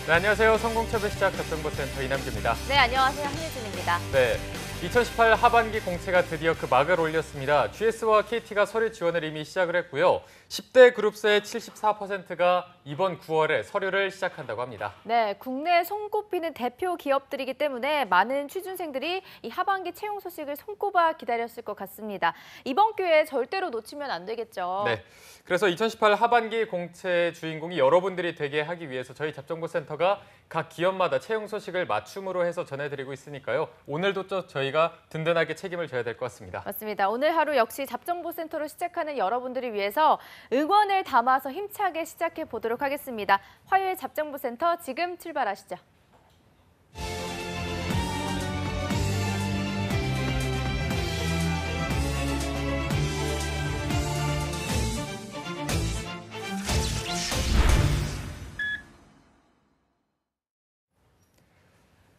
네, 안녕하세요. 성공채배 시작 접정보센터 이남규입니다. 네, 안녕하세요. 한혜진입니다. 네, 2018 하반기 공채가 드디어 그 막을 올렸습니다. GS와 KT가 서류 지원을 이미 시작을 했고요. 10대 그룹사의 74%가 이번 9월에 서류를 시작한다고 합니다. 네, 국내에 손꼽히는 대표 기업들이기 때문에 많은 취준생들이 이 하반기 채용 소식을 손꼽아 기다렸을 것 같습니다. 이번 기회에 절대로 놓치면 안 되겠죠. 네, 그래서 2018 하반기 공채의 주인공이 여러분들이 되게 하기 위해서 저희 잡정보센터가 각 기업마다 채용 소식을 맞춤으로 해서 전해드리고 있으니까요. 오늘도 저희가 든든하게 책임을 져야 될 것 같습니다. 맞습니다. 오늘 하루 역시 잡정보센터로 시작하는 여러분들을 위해서 응원을 담아서 힘차게 시작해 보도록 하겠습니다. 화요일 잡정보센터 지금 출발하시죠.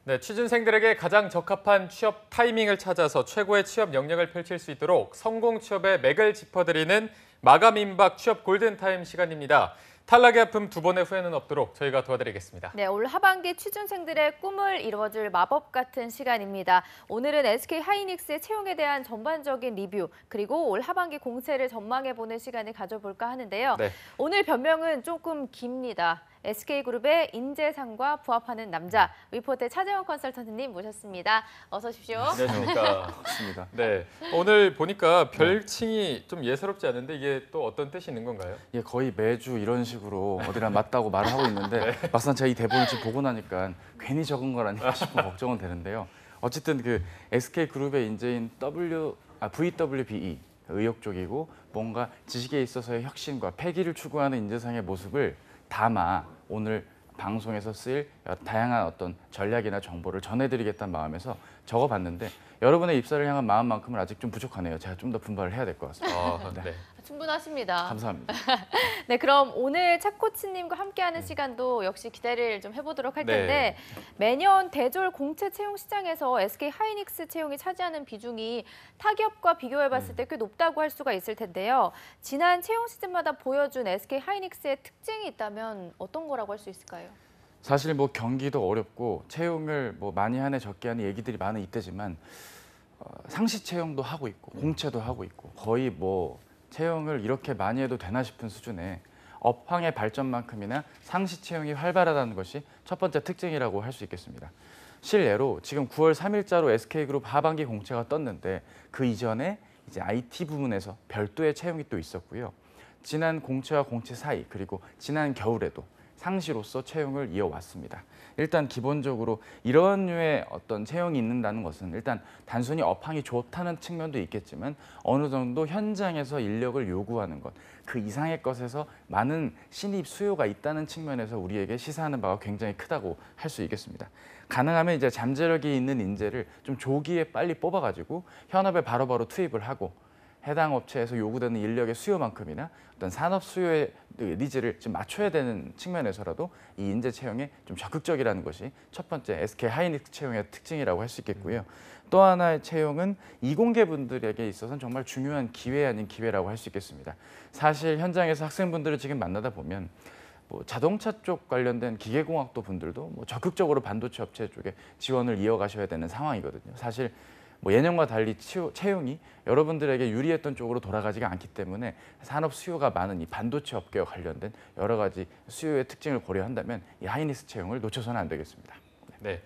네, 취준생들에게 가장 적합한 취업 타이밍을 찾아서 최고의 취업 역량을 펼칠 수 있도록 성공 취업의 맥을 짚어드리는 마감 임박 취업 골든타임 시간입니다. 탈락의 아픔 두 번의 후회는 없도록 저희가 도와드리겠습니다. 네, 올 하반기 취준생들의 꿈을 이루어줄 마법 같은 시간입니다. 오늘은 SK 하이닉스의 채용에 대한 전반적인 리뷰, 그리고 올 하반기 공채를 전망해보는 시간을 가져볼까 하는데요. 네. 오늘 변명은 조금 깁니다. SK그룹의 인재상과 부합하는 남자, 리포터의 차재원 컨설턴트님 모셨습니다. 어서 오십시오. 안녕하십니까. 맞습니다. 네, 오늘 보니까 별칭이 좀 예사롭지 않은데 이게 또 어떤 뜻이 있는 건가요? 예, 거의 매주 이런 식으로 어디랑 맞다고 말을 하고 있는데 막상 제가 이 대본을 지금 보고 나니까 괜히 적은 걸 아닌가 싶은 걱정은 되는데요. 어쨌든 그 SK그룹의 인재인 VWBE, 의욕 쪽이고 뭔가 지식에 있어서의 혁신과 패기를 추구하는 인재상의 모습을 담아 오늘 방송에서 쓰일 다양한 어떤 전략이나 정보를 전해드리겠다는 마음에서 적어봤는데 여러분의 입사를 향한 마음만큼은 아직 좀 부족하네요. 제가 좀 더 분발을 해야 될 것 같습니다. 아, 네. 충분하십니다. 감사합니다. 네, 그럼 오늘 차 코치님과 함께하는 시간도 역시 기대를 좀 해보도록 할 텐데 매년 대졸 공채 채용 시장에서 SK 하이닉스 채용이 차지하는 비중이 타 기업과 비교해봤을 때 꽤 높다고 할 수가 있을 텐데요. 지난 채용 시즌마다 보여준 SK 하이닉스의 특징이 있다면 어떤 거라고 할 수 있을까요? 사실 뭐 경기도 어렵고 채용을 뭐 많이 하네 적게 하네 얘기들이 많은 이때지만 상시 채용도 하고 있고 공채도 하고 있고 거의 뭐 채용을 이렇게 많이 해도 되나 싶은 수준의 업황의 발전만큼이나 상시 채용이 활발하다는 것이 첫 번째 특징이라고 할 수 있겠습니다. 실례로 지금 9월 3일자로 SK그룹 하반기 공채가 떴는데 그 이전에 이제 IT 부문에서 별도의 채용이 또 있었고요. 지난 공채와 공채 사이 그리고 지난 겨울에도 상시로서 채용을 이어왔습니다. 일단 기본적으로 이런 류의 어떤 채용이 있는다는 것은 일단 단순히 업황이 좋다는 측면도 있겠지만 어느 정도 현장에서 인력을 요구하는 것, 그 이상의 것에서 많은 신입 수요가 있다는 측면에서 우리에게 시사하는 바가 굉장히 크다고 할 수 있겠습니다. 가능하면 이제 잠재력이 있는 인재를 좀 조기에 빨리 뽑아가지고 현업에 바로바로 투입을 하고 해당 업체에서 요구되는 인력의 수요만큼이나 어떤 산업 수요의 니즈를 좀 맞춰야 되는 측면에서라도 이 인재 채용에 좀 적극적이라는 것이 첫 번째 SK 하이닉스 채용의 특징이라고 할 수 있겠고요. 또 하나의 채용은 이공계 분들에게 있어서는 정말 중요한 기회 아닌 기회라고 할 수 있겠습니다. 사실 현장에서 학생분들을 지금 만나다 보면 뭐 자동차 쪽 관련된 기계공학도 분들도 뭐 적극적으로 반도체 업체 쪽에 지원을 이어가셔야 되는 상황이거든요. 사실 뭐 예년과 달리 채용이 여러분들에게 유리했던 쪽으로 돌아가지가 않기 때문에 산업 수요가 많은 이 반도체 업계와 관련된 여러 가지 수요의 특징을 고려한다면 이 하이닉스 채용을 놓쳐서는 안 되겠습니다. 네.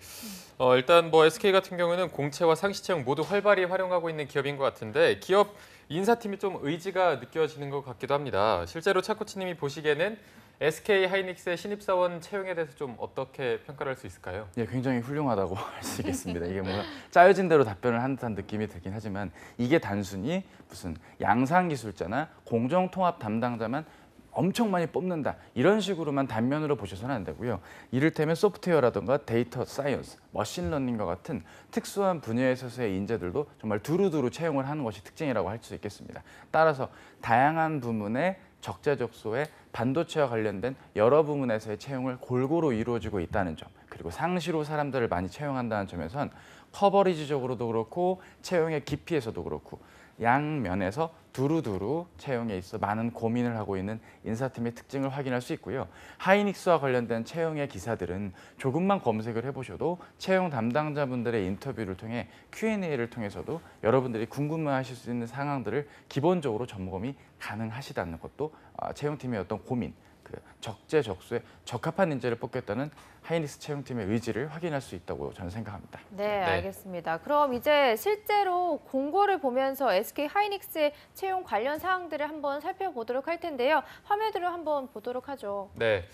일단 뭐 SK 같은 경우는 공채와 상시 채용 모두 활발히 활용하고 있는 기업인 것 같은데 기업 인사팀이 좀 의지가 느껴지는 것 같기도 합니다. 실제로 차 코치님이 보시기에는 SK 하이닉스의 신입사원 채용에 대해서 좀 어떻게 평가를 할 수 있을까요? 예, 굉장히 훌륭하다고 할 수 있겠습니다. 이게 뭔가 짜여진 대로 답변을 한 듯한 느낌이 들긴 하지만 이게 단순히 무슨 양산기술자나 공정통합 담당자만 엄청 많이 뽑는다 이런 식으로만 단면으로 보셔서는 안 되고요. 이를테면 소프트웨어라든가 데이터 사이언스, 머신러닝과 같은 특수한 분야에서의 인재들도 정말 두루두루 채용을 하는 것이 특징이라고 할 수 있겠습니다. 따라서 다양한 부문의 적재적소에 반도체와 관련된 여러 부문에서의 채용을 골고루 이루어지고 있다는 점, 그리고 상시로 사람들을 많이 채용한다는 점에선 커버리지적으로도 그렇고 채용의 깊이에서도 그렇고 양면에서 두루두루 채용에 있어 많은 고민을 하고 있는 인사팀의 특징을 확인할 수 있고요. 하이닉스와 관련된 채용의 기사들은 조금만 검색을 해보셔도 채용 담당자분들의 인터뷰를 통해 Q&A를 통해서도 여러분들이 궁금해하실 수 있는 상황들을 기본적으로 점검이 가능하시다는 것도 채용팀의 어떤 고민, 그 적재적소에 적합한 인재를 뽑겠다는 하이닉스 채용팀의 의지를 확인할 수 있다고 저는 생각합니다. 네, 알겠습니다. 그럼 이제 실제로 공고를 보면서 SK 하이닉스의 채용 관련 사항들을 한번 살펴보도록 할 텐데요. 화면으로 한번 보도록 하죠. 네,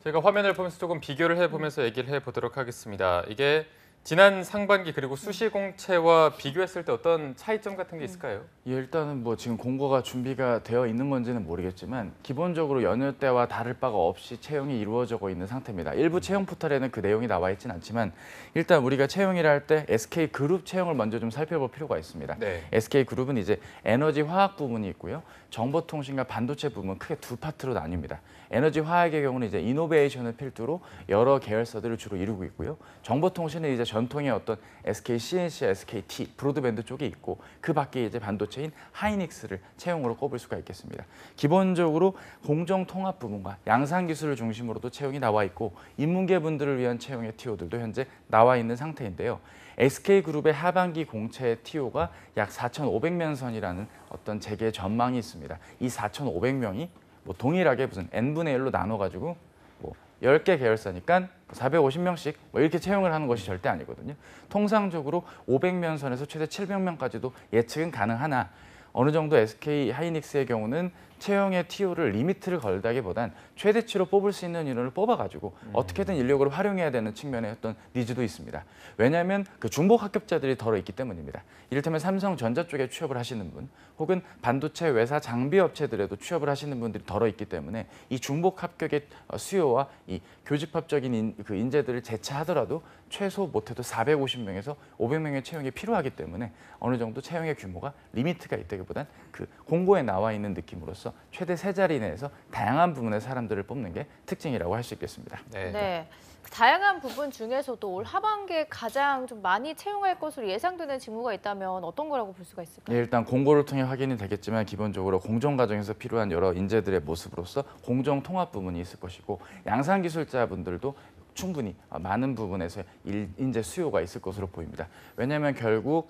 저희가 화면을 보면서 조금 비교를 해보면서 얘기를 해보도록 하겠습니다. 이게 지난 상반기 그리고 수시공채와 비교했을 때 어떤 차이점 같은 게 있을까요? 예, 일단은 뭐 지금 공고가 준비가 되어 있는 건지는 모르겠지만 기본적으로 여느 때와 다를 바가 없이 채용이 이루어지고 있는 상태입니다. 일부 채용 포털에는 그 내용이 나와 있진 않지만 일단 우리가 채용이라 할 때 SK그룹 채용을 먼저 좀 살펴볼 필요가 있습니다. 네. SK그룹은 이제 에너지 화학 부문이 있고요. 정보통신과 반도체 부문 크게 두 파트로 나뉩니다. 에너지 화학의 경우는 이제 이노베이션을 필두로 여러 계열사들을 주로 이루고 있고요. 정보통신은 이제 전통의 어떤 SK CNC, SKT, 브로드밴드 쪽에 있고 그 밖에 이제 반도체인 하이닉스를 채용으로 꼽을 수가 있겠습니다. 기본적으로 공정통합 부문과 양산기술을 중심으로도 채용이 나와 있고 인문계 분들을 위한 채용의 TO들도 현재 나와 있는 상태인데요. SK그룹의 하반기 공채 TO가 약 4,500명 선이라는 어떤 재계 전망이 있습니다. 이 4,500명이 뭐 동일하게 무슨 n분의 1로 나눠가지고 뭐 10개 계열사니까 450명씩 뭐 이렇게 채용을 하는 것이 절대 아니거든요. 통상적으로 500명 선에서 최대 700명까지도 예측은 가능하나 어느 정도 SK 하이닉스의 경우는 채용의 TO를 리미트를 걸다기보단 최대치로 뽑을 수 있는 인원을 뽑아가지고 어떻게든 인력을 활용해야 되는 측면의 어떤 니즈도 있습니다. 왜냐하면 그 중복 합격자들이 덜어 있기 때문입니다. 이를테면 삼성전자 쪽에 취업을 하시는 분 혹은 반도체 외사 장비 업체들에도 취업을 하시는 분들이 덜어 있기 때문에 이 중복 합격의 수요와 이 교집합적인 그 인재들을 제차하더라도 최소 못해도 450명에서 500명의 채용이 필요하기 때문에 어느 정도 채용의 규모가 리미트가 있다기보단 그 공고에 나와 있는 느낌으로서 최대 3자리 내에서 다양한 부문의 사람들을 뽑는 게 특징이라고 할 수 있겠습니다. 네. 다양한 부분 중에서도 올 하반기에 가장 좀 많이 채용할 것으로 예상되는 직무가 있다면 어떤 거라고 볼 수가 있을까요? 네, 일단 공고를 통해 확인이 되겠지만 기본적으로 공정 과정에서 필요한 여러 인재들의 모습으로서 공정 통합 부문이 있을 것이고 양산 기술자분들도 충분히 많은 부분에서 인재 수요가 있을 것으로 보입니다. 왜냐하면 결국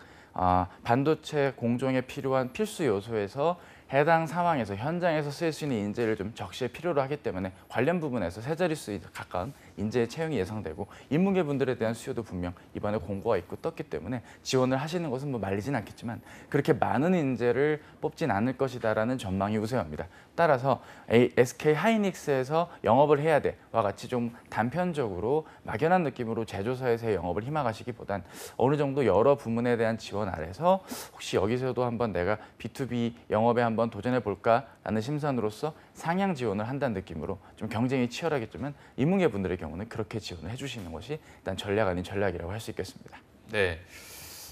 반도체 공정에 필요한 필수 요소에서 해당 상황에서 현장에서 쓸 수 있는 인재를 좀 적시에 필요로 하기 때문에 관련 부분에서 세 자릿수에 가까운 인재의 채용이 예상되고 인문계 분들에 대한 수요도 분명 이번에 공고가 있고 떴기 때문에 지원을 하시는 것은 뭐 말리진 않겠지만 그렇게 많은 인재를 뽑진 않을 것이다라는 전망이 우세합니다. 따라서 SK 하이닉스에서 영업을 해야 돼와 같이 좀 단편적으로 막연한 느낌으로 제조사에서의 영업을 희망하시기보단 어느 정도 여러 부문에 대한 지원 아래서 혹시 여기서도 한번 내가 B2B 영업에 한번 도전해 볼까라는 심산으로서 상향 지원을 한다는 느낌으로 좀 경쟁이 치열하겠지만 인문계 분들의 경우는 그렇게 지원을 해주시는 것이 일단 전략 아닌 전략이라고 할 수 있겠습니다. 네.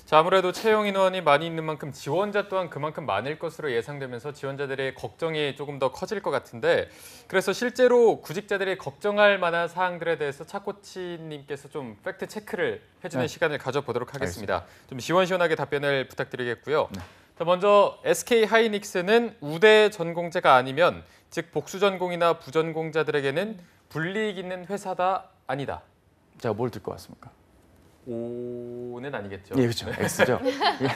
자, 아무래도 채용 인원이 많이 있는 만큼 지원자 또한 그만큼 많을 것으로 예상되면서 지원자들의 걱정이 조금 더 커질 것 같은데 그래서 실제로 구직자들이 걱정할 만한 사항들에 대해서 차 코치님께서 좀 팩트 체크를 해주는 시간을 가져보도록 하겠습니다. 좀 시원시원하게 답변을 부탁드리겠고요. 자, 먼저 SK 하이닉스는 우대 전공자가 아니면 즉 복수 전공이나 부전공자들에게는 불이익 있는 회사다 아니다. 제가 뭘 들 것 같습니까? O는 아니겠죠. 예, 그렇죠. X죠. 예.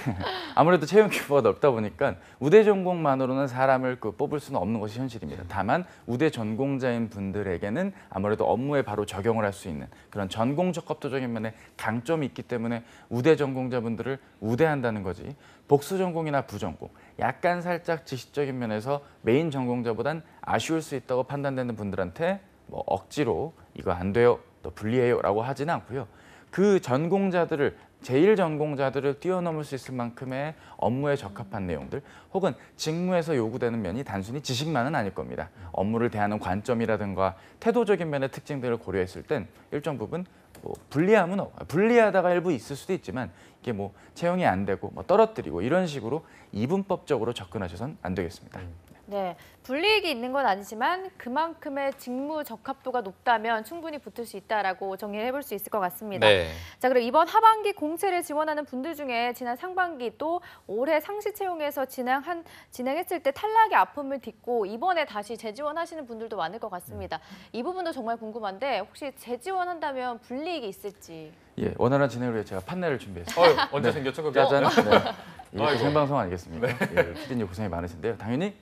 아무래도 채용 규모가 넓다 보니까 우대 전공만으로는 사람을 뽑을 수는 없는 것이 현실입니다. 다만 우대 전공자인 분들에게는 아무래도 업무에 바로 적용을 할 수 있는 그런 전공 적합도적인 면에 강점이 있기 때문에 우대 전공자분들을 우대한다는 거지. 복수 전공이나 부전공, 약간 살짝 지식적인 면에서 메인 전공자보단 아쉬울 수 있다고 판단되는 분들한테 뭐 억지로 이거 안 돼요, 또 불리해요라고 하지는 않고요. 그 전공자들을 제1 전공자들을 뛰어넘을 수 있을 만큼의 업무에 적합한 내용들 혹은 직무에서 요구되는 면이 단순히 지식만은 아닐 겁니다. 업무를 대하는 관점이라든가 태도적인 면의 특징들을 고려했을 땐 일정 부분 뭐 불리하다가 일부 있을 수도 있지만 이게 뭐 채용이 안 되고 뭐 떨어뜨리고 이런 식으로 이분법적으로 접근하셔서는 안 되겠습니다. 네, 불이익이 있는 건 아니지만 그만큼의 직무 적합도가 높다면 충분히 붙을 수 있다라고 정리를 해볼 수 있을 것 같습니다. 네. 자, 그리고 이번 하반기 공채를 지원하는 분들 중에 지난 상반기 또 올해 상시 채용에서 진행했을 때 탈락의 아픔을 딛고 이번에 다시 재지원하시는 분들도 많을 것 같습니다. 이 부분도 정말 궁금한데 혹시 재지원한다면 불이익이 있을지. 예, 원활한 진행을 위해 제가 판넬을 준비했습니다. 언제 네. 생겼죠 그거? 짜잔. 네. 이게 아이고. 생방송 아니겠습니까? 예, 피디님 고생이 많으신데요. 당연히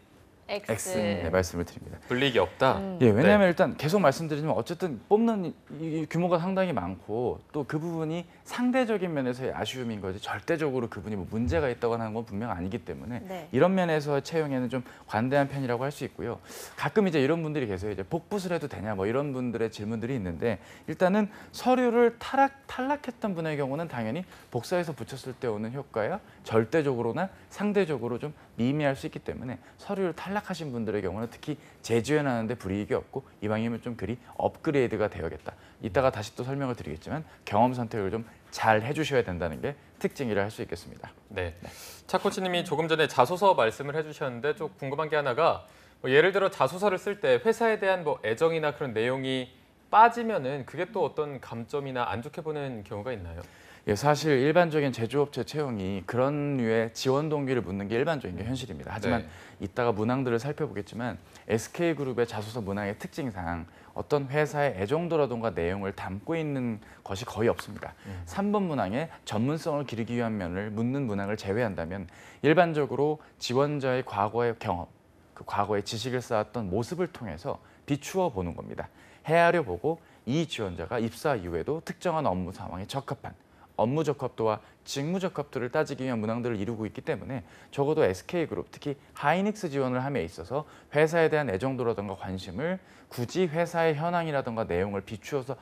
X 네, 말씀을 드립니다. 불이익이 없다. 예, 왜냐하면 일단 계속 말씀드리지만 어쨌든 뽑는 이 규모가 상당히 많고 또 그 부분이 상대적인 면에서의 아쉬움인 거지 절대적으로 그분이 뭐 문제가 있다고 하는 건 분명 아니기 때문에 네. 이런 면에서 채용에는 좀 관대한 편이라고 할 수 있고요. 가끔 이제 이런 분들이 계세요. 이제 복붙을 해도 되냐 뭐 이런 분들의 질문들이 있는데 일단은 서류를 탈락했던 분의 경우는 당연히 복사해서 붙였을 때 오는 효과야 절대적으로나 상대적으로 좀 미미할 수 있기 때문에 서류를 탈락하신 분들의 경우는 특히 재지원하는데 불이익이 없고 이왕이면 좀 그리 업그레이드가 되어야겠다. 이따가 다시 또 설명을 드리겠지만 경험 선택을 좀 잘 해주셔야 된다는 게 특징이라 할 수 있겠습니다. 네. 차 코치님이 조금 전에 자소서 말씀을 해주셨는데 좀 궁금한 게 하나가 뭐 예를 들어 자소서를 쓸 때 회사에 대한 뭐 애정이나 그런 내용이 빠지면은 그게 또 어떤 감점이나 안 좋게 보는 경우가 있나요? 예, 사실 일반적인 제조업체 채용이 그런 류의 지원 동기를 묻는 게 일반적인 게 현실입니다. 하지만 네. 이따가 문항들을 살펴보겠지만 SK그룹의 자소서 문항의 특징상 어떤 회사의 애정도라든가 내용을 담고 있는 것이 거의 없습니다. 3번 문항에 전문성을 기르기 위한 면을 묻는 문항을 제외한다면 일반적으로 지원자의 과거의 경험, 그 과거의 지식을 쌓았던 모습을 통해서 비추어 보는 겁니다. 헤아려 보고 이 지원자가 입사 이후에도 특정한 업무 상황에 적합한 업무 적합도와 직무 적합도를 따지기 위한 문항들을 이루고 있기 때문에 적어도 SK그룹, 특히 하이닉스 지원을 함에 있어서 회사에 대한 애정도라든가 관심을 굳이 회사의 현황이라든가 내용을 비추어서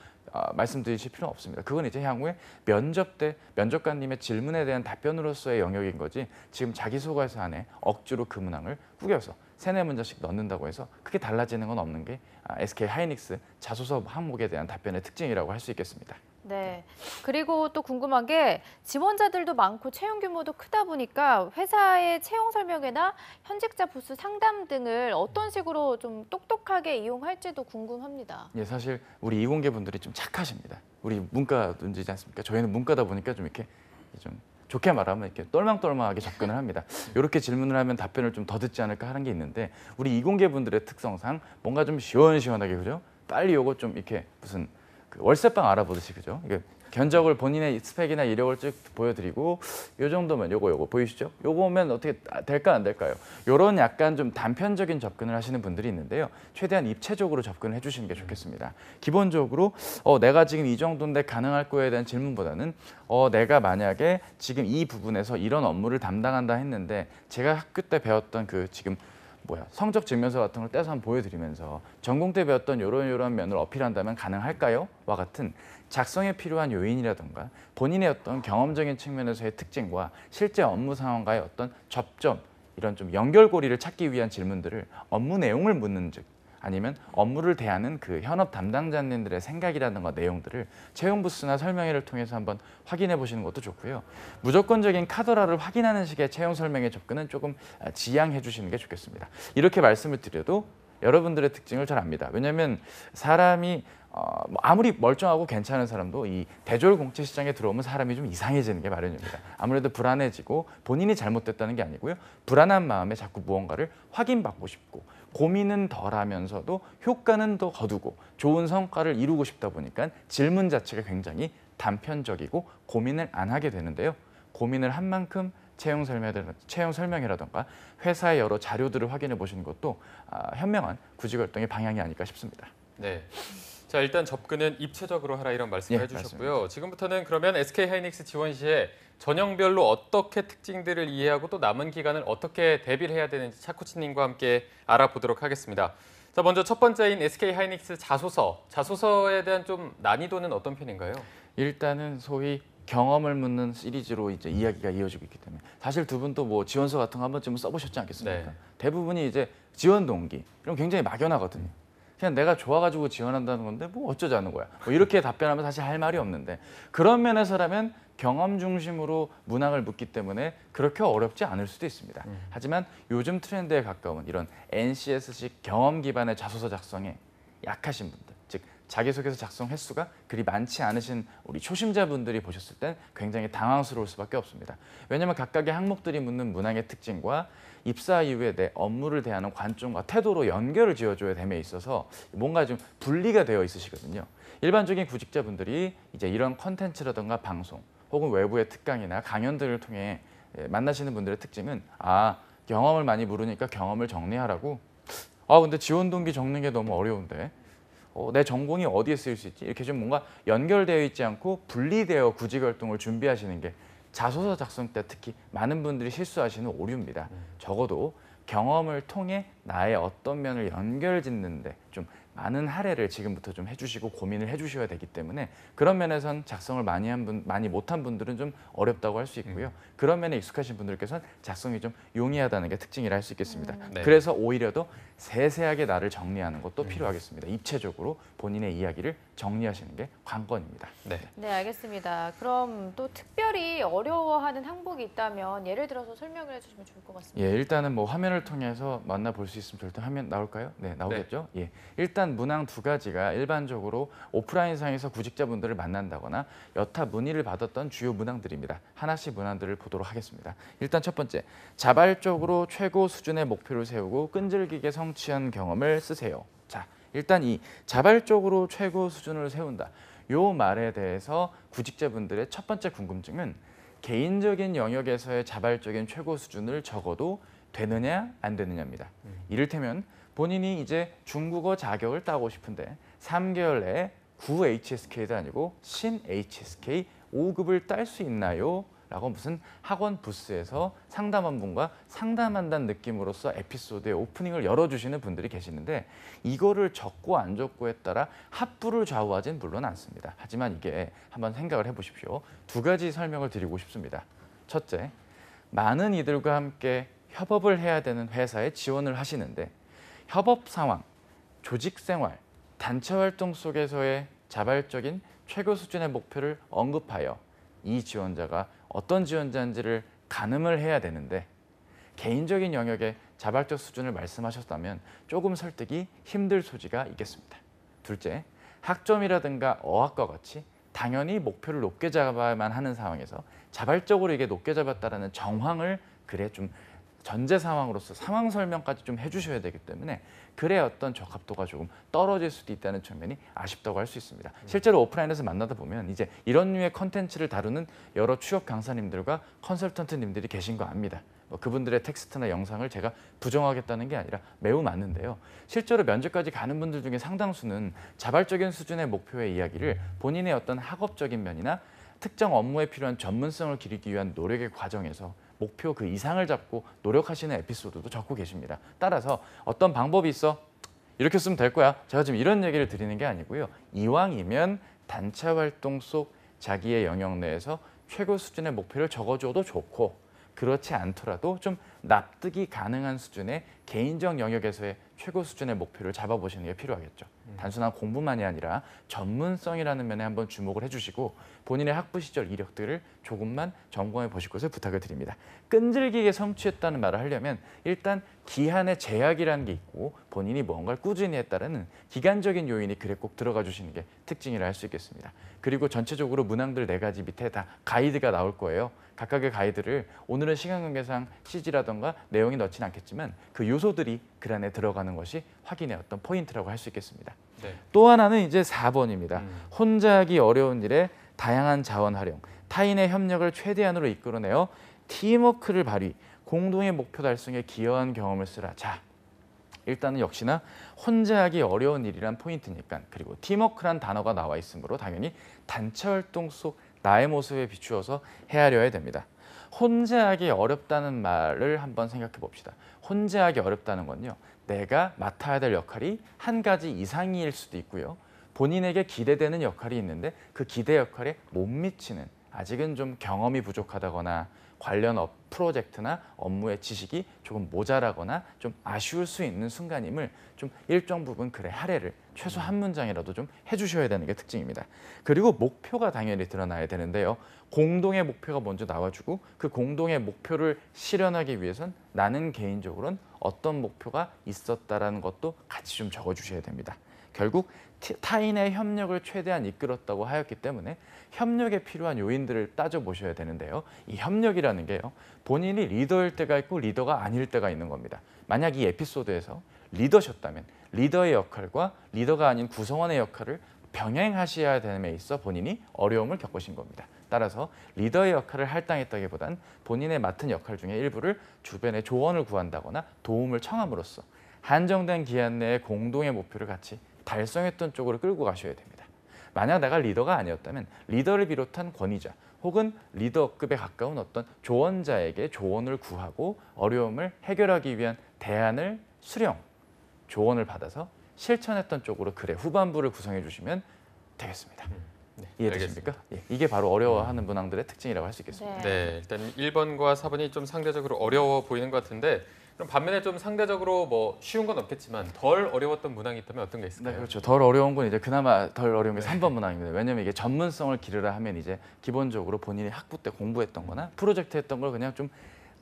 말씀드리실 필요는 없습니다. 그건 이제 향후에 면접 때 면접관님의 질문에 대한 답변으로서의 영역인 거지 지금 자기소개서 안에 억지로 그 문항을 꾸겨서 3-4문장씩 넣는다고 해서 크게 달라지는 건 없는 게 SK 하이닉스 자소서 항목에 대한 답변의 특징이라고 할 수 있겠습니다. 네. 그리고 또 궁금한 게 지원자들도 많고 채용 규모도 크다 보니까 회사의 채용 설명회나 현직자 부스 상담 등을 어떤 식으로 좀 똑똑하게 이용할지도 궁금합니다. 예, 사실 우리 이공계 분들이 좀 착하십니다. 우리 문과분들이지 않습니까? 저희는 문과다 보니까 좀 이렇게 좀 좋게 말하면 이렇게 똘망똘망하게 접근을 합니다. 이렇게 질문을 하면 답변을 좀 더 듣지 않을까 하는 게 있는데 우리 이공계 분들의 특성상 뭔가 좀 시원시원하게 그죠? 빨리 요거 좀 이렇게 무슨 그 월세방 알아보듯이 그죠? 이게 견적을 본인의 스펙이나 이력을 쭉 보여드리고 요 정도면 요거 보이시죠? 요거면 어떻게 될까 안 될까요? 요런 약간 좀 단편적인 접근을 하시는 분들이 있는데요. 최대한 입체적으로 접근을 해주시는 게 좋겠습니다. 기본적으로 내가 지금 이 정도인데 가능할 거에 대한 질문보다는 내가 만약에 지금 이 부분에서 이런 업무를 담당한다 했는데 제가 학교 때 배웠던 그 지금 성적 증명서 같은 걸 떼서 한번 보여드리면서 전공 때 배웠던 요런 면을 어필한다면 가능할까요? 와 같은 작성에 필요한 요인이라든가 본인의 어떤 경험적인 측면에서의 특징과 실제 업무 상황과의 어떤 접점 이런 좀 연결고리를 찾기 위한 질문들을 업무 내용을 묻는 즉 아니면 업무를 대하는 그 현업 담당자님들의 생각이라든가 내용들을 채용 부스나 설명회를 통해서 한번 확인해 보시는 것도 좋고요. 무조건적인 카더라를 확인하는 식의 채용 설명회 접근은 조금 지양해 주시는 게 좋겠습니다. 이렇게 말씀을 드려도 여러분들의 특징을 잘 압니다. 왜냐하면 사람이 아무리 멀쩡하고 괜찮은 사람도 이 대졸 공채 시장에 들어오면 사람이 좀 이상해지는 게 마련입니다. 아무래도 불안해지고 본인이 잘못됐다는 게 아니고요. 불안한 마음에 자꾸 무언가를 확인받고 싶고 고민은 덜하면서도 효과는 더 거두고 좋은 성과를 이루고 싶다 보니까 질문 자체가 굉장히 단편적이고 고민을 안 하게 되는데요. 고민을 한 만큼 채용 설명이라든가 회사의 여러 자료들을 확인해 보시는 것도 현명한 구직 활동의 방향이 아닐까 싶습니다. 네. 자, 일단 접근은 입체적으로 하라 이런 말씀을 해주셨고요. 맞습니다. 지금부터는 그러면 SK 하이닉스 지원 시에 전형별로 어떻게 특징들을 이해하고 또 남은 기간을 어떻게 대비를 해야 되는지 차 코치님과 함께 알아보도록 하겠습니다. 자, 먼저 첫 번째인 SK 하이닉스 자소서에 대한 좀 난이도는 어떤 편인가요? 일단은 소위 경험을 묻는 시리즈로 이제 이야기가 이어지고 있기 때문에 사실 두 분도 뭐 지원서 같은 거 한 번쯤은 써보셨지 않겠습니까? 네. 대부분이 이제 지원 동기 이런 굉장히 막연하거든요. 그냥 내가 좋아가지고 지원한다는 건데 뭐 어쩌자는 거야. 뭐 이렇게 답변하면 사실 할 말이 없는데 그런 면에서라면 경험 중심으로 문항을 묻기 때문에 그렇게 어렵지 않을 수도 있습니다. 하지만 요즘 트렌드에 가까운 이런 NCS식 경험 기반의 자소서 작성에 약하신 분들, 즉 자기소개서 작성 횟수가 그리 많지 않으신 우리 초심자분들이 보셨을 땐 굉장히 당황스러울 수밖에 없습니다. 왜냐하면 각각의 항목들이 묻는 문항의 특징과 입사 이후에 내 업무를 대하는 관점과 태도로 연결을 지어줘야 됨에 있어서 뭔가 좀 분리가 되어 있으시거든요. 일반적인 구직자분들이 이제 이런 컨텐츠라든가 방송 혹은 외부의 특강이나 강연 등을 통해 만나시는 분들의 특징은 경험을 많이 물으니까 경험을 정리하라고 근데 지원 동기 적는 게 너무 어려운데 내 전공이 어디에 쓰일 수 있지? 이렇게 좀 뭔가 연결되어 있지 않고 분리되어 구직 활동을 준비하시는 게 자소서 작성 때 특히 많은 분들이 실수하시는 오류입니다. 적어도 경험을 통해 나의 어떤 면을 연결짓는데 좀 많은 할애를 지금부터 좀 해주시고 고민을 해주셔야 되기 때문에 그런 면에선 작성을 많이 못한 분들은 좀 어렵다고 할 수 있고요. 그런 면에 익숙하신 분들께서는 작성이 좀 용이하다는 게 특징이라 할 수 있겠습니다. 네. 그래서 오히려 더 세세하게 나를 정리하는 것도 필요하겠습니다. 입체적으로 본인의 이야기를 정리하시는 게 관건입니다. 네. 네, 알겠습니다. 그럼 또 특별히 어려워하는 항목이 있다면 예를 들어서 설명을 해주시면 좋을 것 같습니다. 예, 일단은 뭐 화면을 통해서 만나볼 수 있으면 일단 화면 나올까요? 네, 나오겠죠? 예, 일단 문항 두 가지가 일반적으로 오프라인상에서 구직자분들을 만난다거나 여타 문의를 받았던 주요 문항들입니다. 하나씩 문항들을 보도록 하겠습니다. 일단 첫 번째, 자발적으로 최고 수준의 목표를 세우고 끈질기게 성취한 경험을 쓰세요. 자, 일단 이 자발적으로 최고 수준을 세운다. 요 말에 대해서 구직자분들의 첫 번째 궁금증은 개인적인 영역에서의 자발적인 최고 수준을 적어도 되느냐 안 되느냐입니다. 이를테면 본인이 이제 중국어 자격을 따고 싶은데 3개월 내에 9HSK도 아니고 신 HSK 5급을 딸 수 있나요? 라고 무슨 학원 부스에서 상담한 분과 상담한다는 느낌으로써 에피소드의 오프닝을 열어주시는 분들이 계시는데 이거를 적고 안 적고에 따라 합부를 좌우하진 물론 않습니다. 하지만 이게 한번 생각을 해보십시오. 두 가지 설명을 드리고 싶습니다. 첫째, 많은 이들과 함께 협업을 해야 되는 회사에 지원을 하시는데 협업 상황, 조직 생활, 단체 활동 속에서의 자발적인 최고 수준의 목표를 언급하여 이 지원자가 어떤 지원자인지를 가늠을 해야 되는데 개인적인 영역의 자발적 수준을 말씀하셨다면 조금 설득이 힘들 소지가 있겠습니다. 둘째, 학점이라든가 어학과 같이 당연히 목표를 높게 잡아야만 하는 상황에서 자발적으로 이게 높게 잡았다라는 정황을 좀 전제 상황으로서 상황 설명까지 좀 해주셔야 되기 때문에 그래야 어떤 적합도가 조금 떨어질 수도 있다는 측면이 아쉽다고 할 수 있습니다. 실제로 오프라인에서 만나다 보면 이제 이런 류의 컨텐츠를 다루는 여러 취업 강사님들과 컨설턴트님들이 계신 거 압니다. 그분들의 텍스트나 영상을 제가 부정하겠다는 게 아니라 매우 많은데요. 실제로 면접까지 가는 분들 중에 상당수는 자발적인 수준의 목표의 이야기를 본인의 어떤 학업적인 면이나 특정 업무에 필요한 전문성을 기르기 위한 노력의 과정에서 목표 그 이상을 잡고 노력하시는 에피소드도 적고 계십니다. 따라서 어떤 방법이 있어? 이렇게 쓰면 될 거야. 제가 지금 이런 얘기를 드리는 게 아니고요. 이왕이면 단체 활동 속 자기의 영역 내에서 최고 수준의 목표를 적어줘도 좋고 그렇지 않더라도 좀 납득이 가능한 수준의 개인적 영역에서의 최고 수준의 목표를 잡아보시는 게 필요하겠죠. 단순한 공부만이 아니라 전문성이라는 면에 한번 주목을 해주시고 본인의 학부 시절 이력들을 조금만 점검해 보실 것을 부탁을 드립니다. 끈질기게 성취했다는 말을 하려면 일단 기한의 제약이라는 게 있고 본인이 뭔가를 꾸준히 했다는 기간적인 요인이 글에 꼭 들어가 주시는 게 특징이라 할 수 있겠습니다. 그리고 전체적으로 문항들 4가지 밑에 다 가이드가 나올 거예요. 각각의 가이드를 오늘은 시간 관계상 CG라던가 내용이 넣진 않겠지만 그 요소들이 글 안에 들어가는 것이 확인의 어떤 포인트라고 할 수 있겠습니다. 네. 또 하나는 이제 4번입니다. 혼자 하기 어려운 일에 다양한 자원 활용, 타인의 협력을 최대한으로 이끌어내어 팀워크를 발휘, 공동의 목표 달성에 기여한 경험을 쓰라. 자, 일단은 역시나 혼자 하기 어려운 일이란 포인트니까 그리고 팀워크란 단어가 나와 있으므로 당연히 단체 활동 속 나의 모습에 비추어서 헤아려야 됩니다. 혼자 하기 어렵다는 말을 한번 생각해 봅시다. 혼자 하기 어렵다는 건요. 내가 맡아야 될 역할이 한 가지 이상일 수도 있고요. 본인에게 기대되는 역할이 있는데 그 기대 역할에 못 미치는 아직은 좀 경험이 부족하다거나 관련 프로젝트나 업무의 지식이 조금 모자라거나 좀 아쉬울 수 있는 순간임을 좀 일정 부분 글의 할애를 최소 한 문장이라도 좀 해주셔야 되는 게 특징입니다. 그리고 목표가 당연히 드러나야 되는데요. 공동의 목표가 먼저 나와주고 그 공동의 목표를 실현하기 위해선 나는 개인적으로는 어떤 목표가 있었다라는 것도 같이 좀 적어주셔야 됩니다. 결국 타인의 협력을 최대한 이끌었다고 하였기 때문에 협력에 필요한 요인들을 따져보셔야 되는데요. 이 협력이라는 게요. 본인이 리더일 때가 있고 리더가 아닐 때가 있는 겁니다. 만약 이 에피소드에서 리더셨다면 리더의 역할과 리더가 아닌 구성원의 역할을 병행하셔야 됨에 있어 본인이 어려움을 겪으신 겁니다. 따라서 리더의 역할을 할당했다기보단 본인의 맡은 역할 중에 일부를 주변의 조언을 구한다거나 도움을 청함으로써 한정된 기한 내에 공동의 목표를 같이 달성했던 쪽으로 끌고 가셔야 됩니다. 만약 내가 리더가 아니었다면 리더를 비롯한 권위자 혹은 리더급에 가까운 어떤 조언자에게 조언을 구하고 어려움을 해결하기 위한 대안을 수령, 조언을 받아서 실천했던 쪽으로 글의 후반부를 구성해 주시면 되겠습니다. 네, 이해되십니까? 예, 이게 바로 어려워하는 문항들의 특징이라고 할 수 있겠습니다. 네, 일단 1번과 4번이 좀 상대적으로 어려워 보이는 것 같은데 그럼 반면에 좀 상대적으로 뭐 쉬운 건 없겠지만 덜 어려웠던 문항이 있다면 어떤 게 있을까요? 네, 그렇죠. 덜 어려운 건 이제 그나마 덜 어려운 게 3번 문항입니다. 왜냐면 이게 전문성을 기르라 하면 이제 기본적으로 본인이 학부 때 공부했던 거나 프로젝트 했던 걸 그냥 좀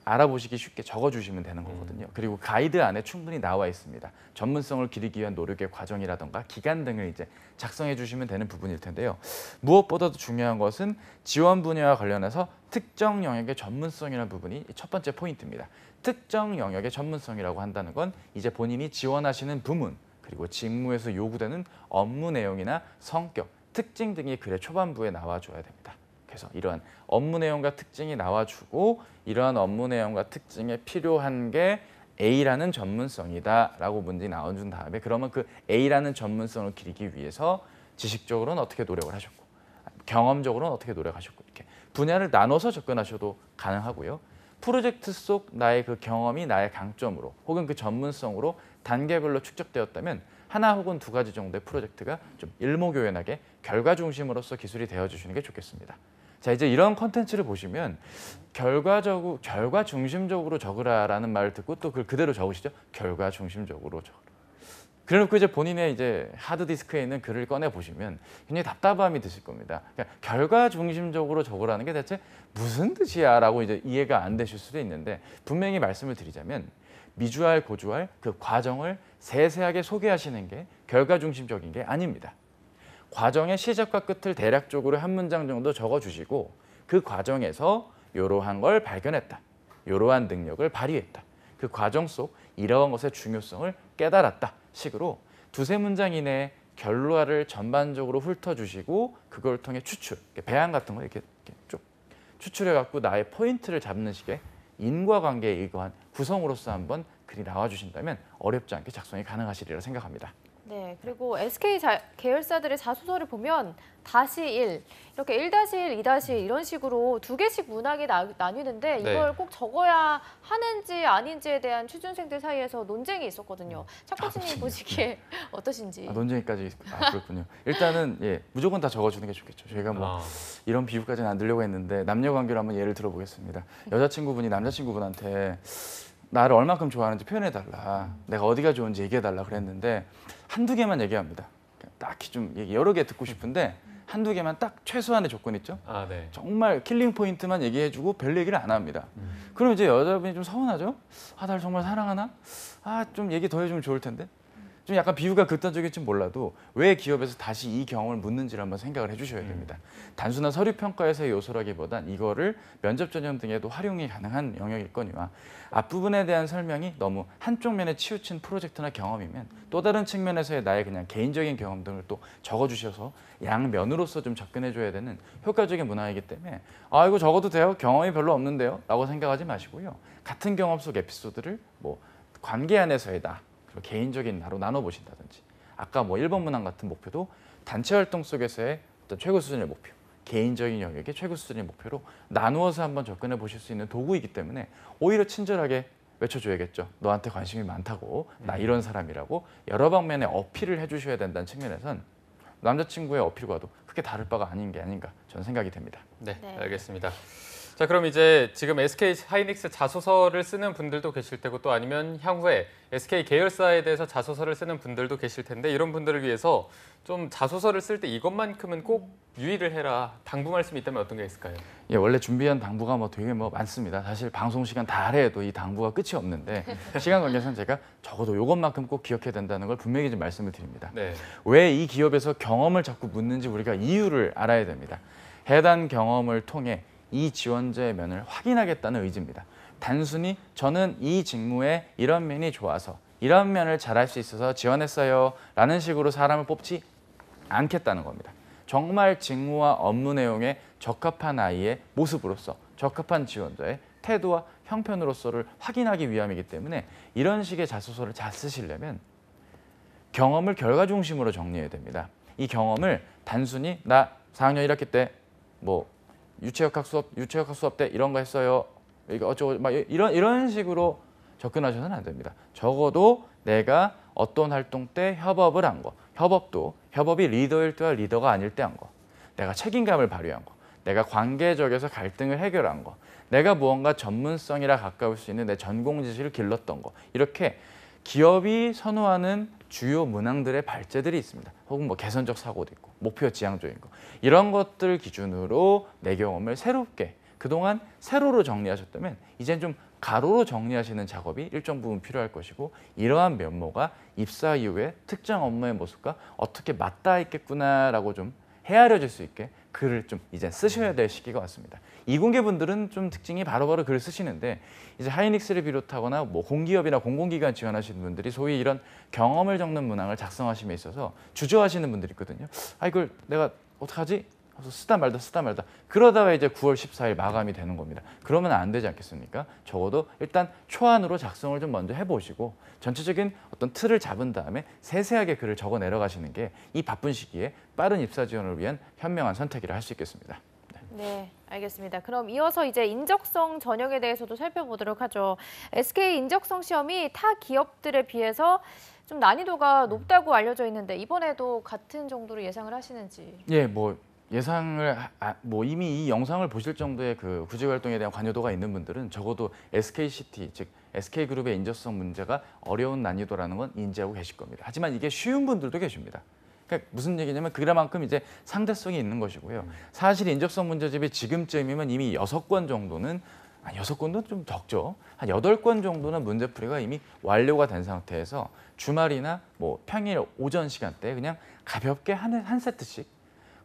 알아보시기 쉽게 적어주시면 되는 거거든요. 그리고 가이드 안에 충분히 나와 있습니다. 전문성을 기르기 위한 노력의 과정이라던가 기간 등을 이제 작성해 주시면 되는 부분일 텐데요. 무엇보다도 중요한 것은 지원 분야와 관련해서 특정 영역의 전문성이라는 부분이 첫 번째 포인트입니다. 특정 영역의 전문성이라고 한다는 건 이제 본인이 지원하시는 부문 그리고 직무에서 요구되는 업무 내용이나 성격, 특징 등이 글의 초반부에 나와줘야 됩니다. 그래서 이러한 업무 내용과 특징이 나와주고 이러한 업무 내용과 특징에 필요한 게 A라는 전문성이다라고 문제 나와준 다음에 그러면 그 A라는 전문성을 기르기 위해서 지식적으로는 어떻게 노력을 하셨고 경험적으로는 어떻게 노력하셨고 이렇게 분야를 나눠서 접근하셔도 가능하고요. 프로젝트 속 나의 그 경험이 나의 강점으로 혹은 그 전문성으로 단계별로 축적되었다면 하나 혹은 두 가지 정도의 프로젝트가 좀 일목요연하게 결과 중심으로서 기술이 되어주시는 게 좋겠습니다. 자, 이제 이런 컨텐츠를 보시면 결과 중심적으로 적으라라는 말을 듣고 또 그걸 그대로 적으시죠. 결과 중심적으로 적으라. 그래놓고 이제 본인의 이제 하드디스크에 있는 글을 꺼내 보시면 굉장히 답답함이 드실 겁니다. 그러니까 결과 중심적으로 적으라는 게 대체 무슨 뜻이야라고 이제 이해가 안 되실 수도 있는데 분명히 말씀을 드리자면 미주알 고주알 그 과정을 세세하게 소개하시는 게 결과 중심적인 게 아닙니다. 과정의 시작과 끝을 대략적으로 한 문장 정도 적어주시고 그 과정에서 이러한 걸 발견했다. 이러한 능력을 발휘했다. 그 과정 속 이러한 것의 중요성을 깨달았다. 식으로 두세 문장 이내에 결과를 전반적으로 훑어주시고 그걸 통해 추출, 배양 같은 거 이렇게 쭉 추출해갖고 나의 포인트를 잡는 식의 인과관계에 의거한 구성으로서 한번 글이 나와주신다면 어렵지 않게 작성이 가능하시리라 생각합니다. 네, 그리고 SK 계열사들의 자소서를 보면 -1, 이렇게 1-1, 2-1 이런 식으로 두 개씩 문항이 나뉘는데 이걸 네. 꼭 적어야 하는지 아닌지에 대한 취준생들 사이에서 논쟁이 있었거든요. 차코치님 보시기에 어떠신지? 논쟁이까지 그렇군요. 일단은 예, 무조건 다 적어주는 게 좋겠죠. 저희가 뭐 이런 비유까지는 안 들려고 했는데 남녀 관계로 한번 예를 들어보겠습니다. 여자친구분이 남자친구분한테 나를 얼만큼 좋아하는지 표현해달라. 내가 어디가 좋은지 얘기해달라 그랬는데 한두 개만 얘기합니다. 딱히 좀 여러 개 듣고 싶은데 한두 개만 딱 최소한의 조건 있죠. 네. 정말 킬링 포인트만 얘기해주고 별 얘기를 안 합니다. 그럼 이제 여자분이 좀 서운하죠. 날 정말 사랑하나? 좀 얘기 더 해주면 좋을 텐데. 좀 약간 비유가 극단적일지 몰라도 왜 기업에서 다시 이 경험을 묻는지를 한번 생각을 해주셔야 됩니다. 단순한 서류 평가에서의 요소라기보단 이거를 면접 전형 등에도 활용이 가능한 영역일거니와 앞부분에 대한 설명이 너무 한쪽 면에 치우친 프로젝트나 경험이면 또 다른 측면에서의 나의 그냥 개인적인 경험 등을 또 적어주셔서 양면으로서 좀 접근해줘야 되는 효과적인 문화이기 때문에 이거 적어도 돼요? 경험이 별로 없는데요? 라고 생각하지 마시고요. 같은 경험 속 에피소드를 뭐 관계 안에서의 나 개인적인 나로 나눠보신다든지 아까 뭐 1번 문항 같은 목표도 단체 활동 속에서의 어떤 최고 수준의 목표 개인적인 영역의 최고 수준의 목표로 나누어서 한번 접근해 보실 수 있는 도구이기 때문에 오히려 친절하게 외쳐줘야겠죠. 너한테 관심이 많다고 나 이런 사람이라고 여러 방면에 어필을 해주셔야 된다는 측면에선 남자친구의 어필과도 크게 다를 바가 아닌 게 아닌가 저는 생각이 됩니다. 네, 네. 알겠습니다. 자, 그럼 이제 지금 SK 하이닉스 자소서를 쓰는 분들도 계실 테고 또 아니면 향후에 SK 계열사에 대해서 자소서를 쓰는 분들도 계실 텐데 이런 분들을 위해서 좀 자소서를 쓸 때 이것만큼은 꼭 유의를 해라. 당부 말씀이 있다면 어떤 게 있을까요? 예, 원래 준비한 당부가 뭐 되게 뭐 많습니다. 사실 방송 시간 다 해도 이 당부가 끝이 없는데 시간 관계상 제가 적어도 이것만큼 꼭 기억해야 된다는 걸 분명히 좀 말씀을 드립니다. 네. 왜 이 기업에서 경험을 자꾸 묻는지 우리가 이유를 알아야 됩니다. 해당 경험을 통해 이 지원자의 면을 확인하겠다는 의지입니다. 단순히 저는 이 직무에 이런 면이 좋아서 이런 면을 잘할 수 있어서 지원했어요 라는 식으로 사람을 뽑지 않겠다는 겁니다. 정말 직무와 업무 내용에 적합한 아이의 모습으로서 적합한 지원자의 태도와 형편으로서를 확인하기 위함이기 때문에 이런 식의 자소서를 잘 쓰시려면 경험을 결과 중심으로 정리해야 됩니다. 이 경험을 단순히 나 4학년 1학기 때 뭐 유체역학 수업 때 이런 거 했어요. 이거 어쩌고 막 이런 식으로 접근하셔서는 안 됩니다. 적어도 내가 어떤 활동 때 협업을 한 거, 협업이 리더일 때와 리더가 아닐 때 한 거, 내가 책임감을 발휘한 거, 내가 관계적에서 갈등을 해결한 거, 내가 무언가 전문성이라 가까울 수 있는 내 전공 지식을 길렀던 거, 이렇게 기업이 선호하는 주요 문항들의 발제들이 있습니다. 혹은 뭐 개선적 사고도 있고 목표 지향적인 거, 이런 것들 기준으로 내 경험을 새롭게 그동안 세로로 정리하셨다면 이젠 좀 가로로 정리하시는 작업이 일정 부분 필요할 것이고, 이러한 면모가 입사 이후에 특정 업무의 모습과 어떻게 맞닿아 있겠구나라고 좀 헤아려질 수 있게 글을 좀 이제 쓰셔야 될 시기가 왔습니다. 이공계 분들은 좀 특징이 바로바로 글을 쓰시는데, 이제 하이닉스를 비롯하거나 뭐 공기업이나 공공기관 지원하시는 분들이 소위 이런 경험을 적는 문항을 작성하심에 있어서 주저하시는 분들이 있거든요. 아, 이걸 내가 어떡하지? 쓰다 말다 그러다가 이제 9월 14일 마감이 되는 겁니다. 그러면 안 되지 않겠습니까? 적어도 일단 초안으로 작성을 좀 먼저 해보시고 전체적인 어떤 틀을 잡은 다음에 세세하게 글을 적어 내려가시는 게 이 바쁜 시기에 빠른 입사 지원을 위한 현명한 선택이라 할 수 있겠습니다. 네, 알겠습니다. 그럼 이어서 이제 인적성 전형에 대해서도 살펴보도록 하죠. SK 인적성 시험이 타 기업들에 비해서 좀 난이도가 높다고 알려져 있는데 이번에도 같은 정도로 예상을 하시는지. 예, 뭐 예상을 뭐 이미 이 영상을 보실 정도의 그 구직 활동에 대한 관여도가 있는 분들은 적어도 SKCT 즉 SK그룹의 인적성 문제가 어려운 난이도라는 건 인지하고 계실 겁니다. 하지만 이게 쉬운 분들도 계십니다. 그러니까 무슨 얘기냐면 그만큼 이제 상대성이 있는 것이고요. 사실 인적성 문제집이 지금쯤이면 이미 6권 정도는 6권도 좀 적죠. 한 8권 정도는 문제풀이가 이미 완료가 된 상태에서 주말이나 뭐 평일 오전 시간대에 그냥 가볍게 한 세트씩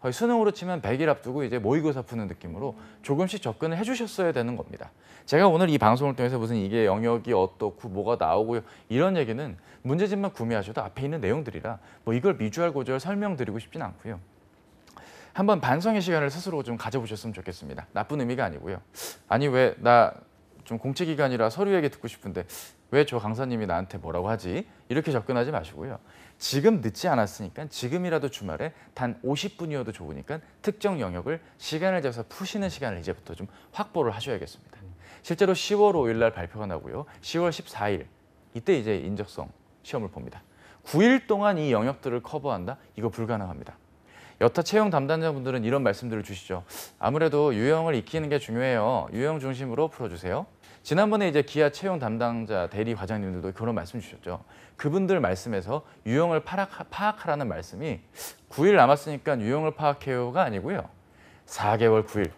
거의 수능으로 치면 100일 앞두고 이제 모의고사 푸는 느낌으로 조금씩 접근을 해주셨어야 되는 겁니다. 제가 오늘 이 방송을 통해서 무슨 이게 영역이 어떻고 뭐가 나오고요 이런 얘기는 문제집만 구매하셔도 앞에 있는 내용들이라 뭐 이걸 미주알 고주알 설명드리고 싶진 않고요. 한번 반성의 시간을 스스로 좀 가져보셨으면 좋겠습니다. 나쁜 의미가 아니고요. 아니 왜 나 좀 공채기간이라 서류 얘기 듣고 싶은데 왜 저 강사님이 나한테 뭐라고 하지? 이렇게 접근하지 마시고요. 지금 늦지 않았으니까 지금이라도 주말에 단 50분이어도 좋으니까 특정 영역을 시간을 재서 푸시는 시간을 이제부터 좀 확보를 하셔야겠습니다. 실제로 10월 5일 날 발표가 나고요. 10월 14일 이때 이제 인적성 시험을 봅니다. 9일 동안 이 영역들을 커버한다? 이거 불가능합니다. 여타 채용 담당자분들은 이런 말씀들을 주시죠. 아무래도 유형을 익히는 게 중요해요. 유형 중심으로 풀어주세요. 지난번에 이제 기아 채용 담당자 대리 과장님들도 그런 말씀 주셨죠. 그분들 말씀에서 유형을 파악하라는 말씀이 9일 남았으니까 유형을 파악해요가 아니고요. 4개월 9일,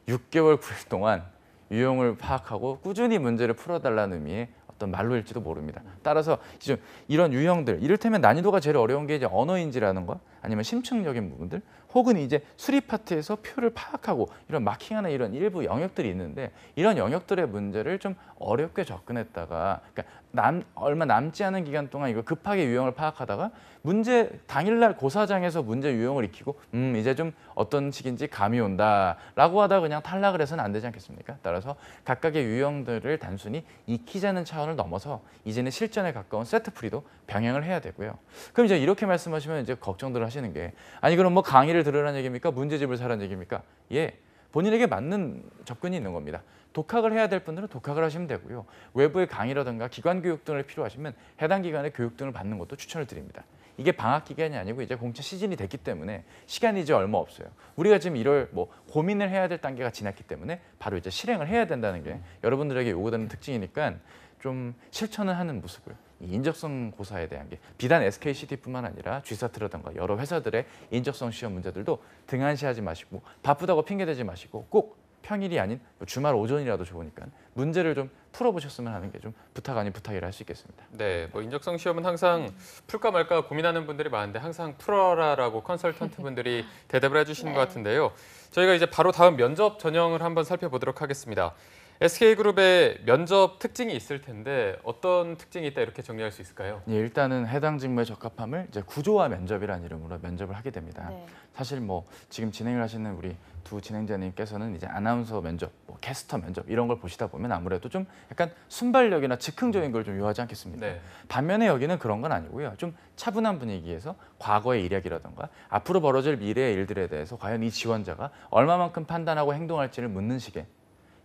6개월 9일 동안 유형을 파악하고 꾸준히 문제를 풀어달라는 의미의 어떤 말로일지도 모릅니다. 따라서 이제 이런 유형들, 이를테면 난이도가 제일 어려운 게 이제 언어인지라는 거, 아니면 심층적인 부분들, 혹은 이제 수리 파트에서 표를 파악하고 이런 마킹하는 이런 일부 영역들이 있는데 이런 영역들의 문제를 좀 어렵게 접근했다가, 그러니까 얼마 남지 않은 기간 동안 이거 급하게 유형을 파악하다가 문제 당일날 고사장에서 문제 유형을 익히고 이제 좀 어떤 식인지 감이 온다라고 하다가 그냥 탈락을 해서는 안 되지 않겠습니까? 따라서 각각의 유형들을 단순히 익히자는 차원을 넘어서 이제는 실전에 가까운 세트풀이도 병행을 해야 되고요. 그럼 이제 이렇게 말씀하시면 이제 걱정들 하시는 게, 아니 그럼 뭐 강의를 들으라는 얘기입니까? 문제집을 사라는 얘기입니까? 예, 본인에게 맞는 접근이 있는 겁니다. 독학을 해야 될 분들은 독학을 하시면 되고요. 외부의 강의라든가 기관 교육 등을 필요하시면 해당 기관의 교육 등을 받는 것도 추천을 드립니다. 이게 방학 기간이 아니고 이제 공채 시즌이 됐기 때문에 시간이 이제 얼마 없어요. 우리가 지금 이럴 뭐 고민을 해야 될 단계가 지났기 때문에 바로 이제 실행을 해야 된다는 게 여러분들에게 요구되는 특징이니까 좀 실천을 하는 모습을 이 인적성 고사에 대한 게 비단 SKCT뿐만 아니라 G사트라든가 여러 회사들의 인적성 시험 문제들도 등한시하지 마시고 바쁘다고 핑계대지 마시고 꼭 평일이 아닌 주말 오전이라도 좋으니까 문제를 좀 풀어보셨으면 하는 게 좀 부탁 아닌 부탁이라 할 수 있겠습니다. 네, 뭐 인적성 시험은 항상 풀까 말까 고민하는 분들이 많은데 항상 풀어라라고 컨설턴트 분들이 대답을 해주시는 것 같은데요. 저희가 이제 바로 다음 면접 전형을 한번 살펴보도록 하겠습니다. SK그룹의 면접 특징이 있을 텐데 어떤 특징이 있다 이렇게 정리할 수 있을까요? 예, 일단은 해당 직무의 적합함을 이제 구조화 면접이라는 이름으로 면접을 하게 됩니다. 네. 사실 뭐 지금 진행을 하시는 우리 두 진행자님께서는 이제 아나운서 면접, 뭐 캐스터 면접 이런 걸 보시다 보면 아무래도 좀 약간 순발력이나 즉흥적인 걸 좀 요하지 않겠습니까? 네. 반면에 여기는 그런 건 아니고요. 좀 차분한 분위기에서 과거의 이력이라던가 앞으로 벌어질 미래의 일들에 대해서 과연 이 지원자가 얼마만큼 판단하고 행동할지를 묻는 식의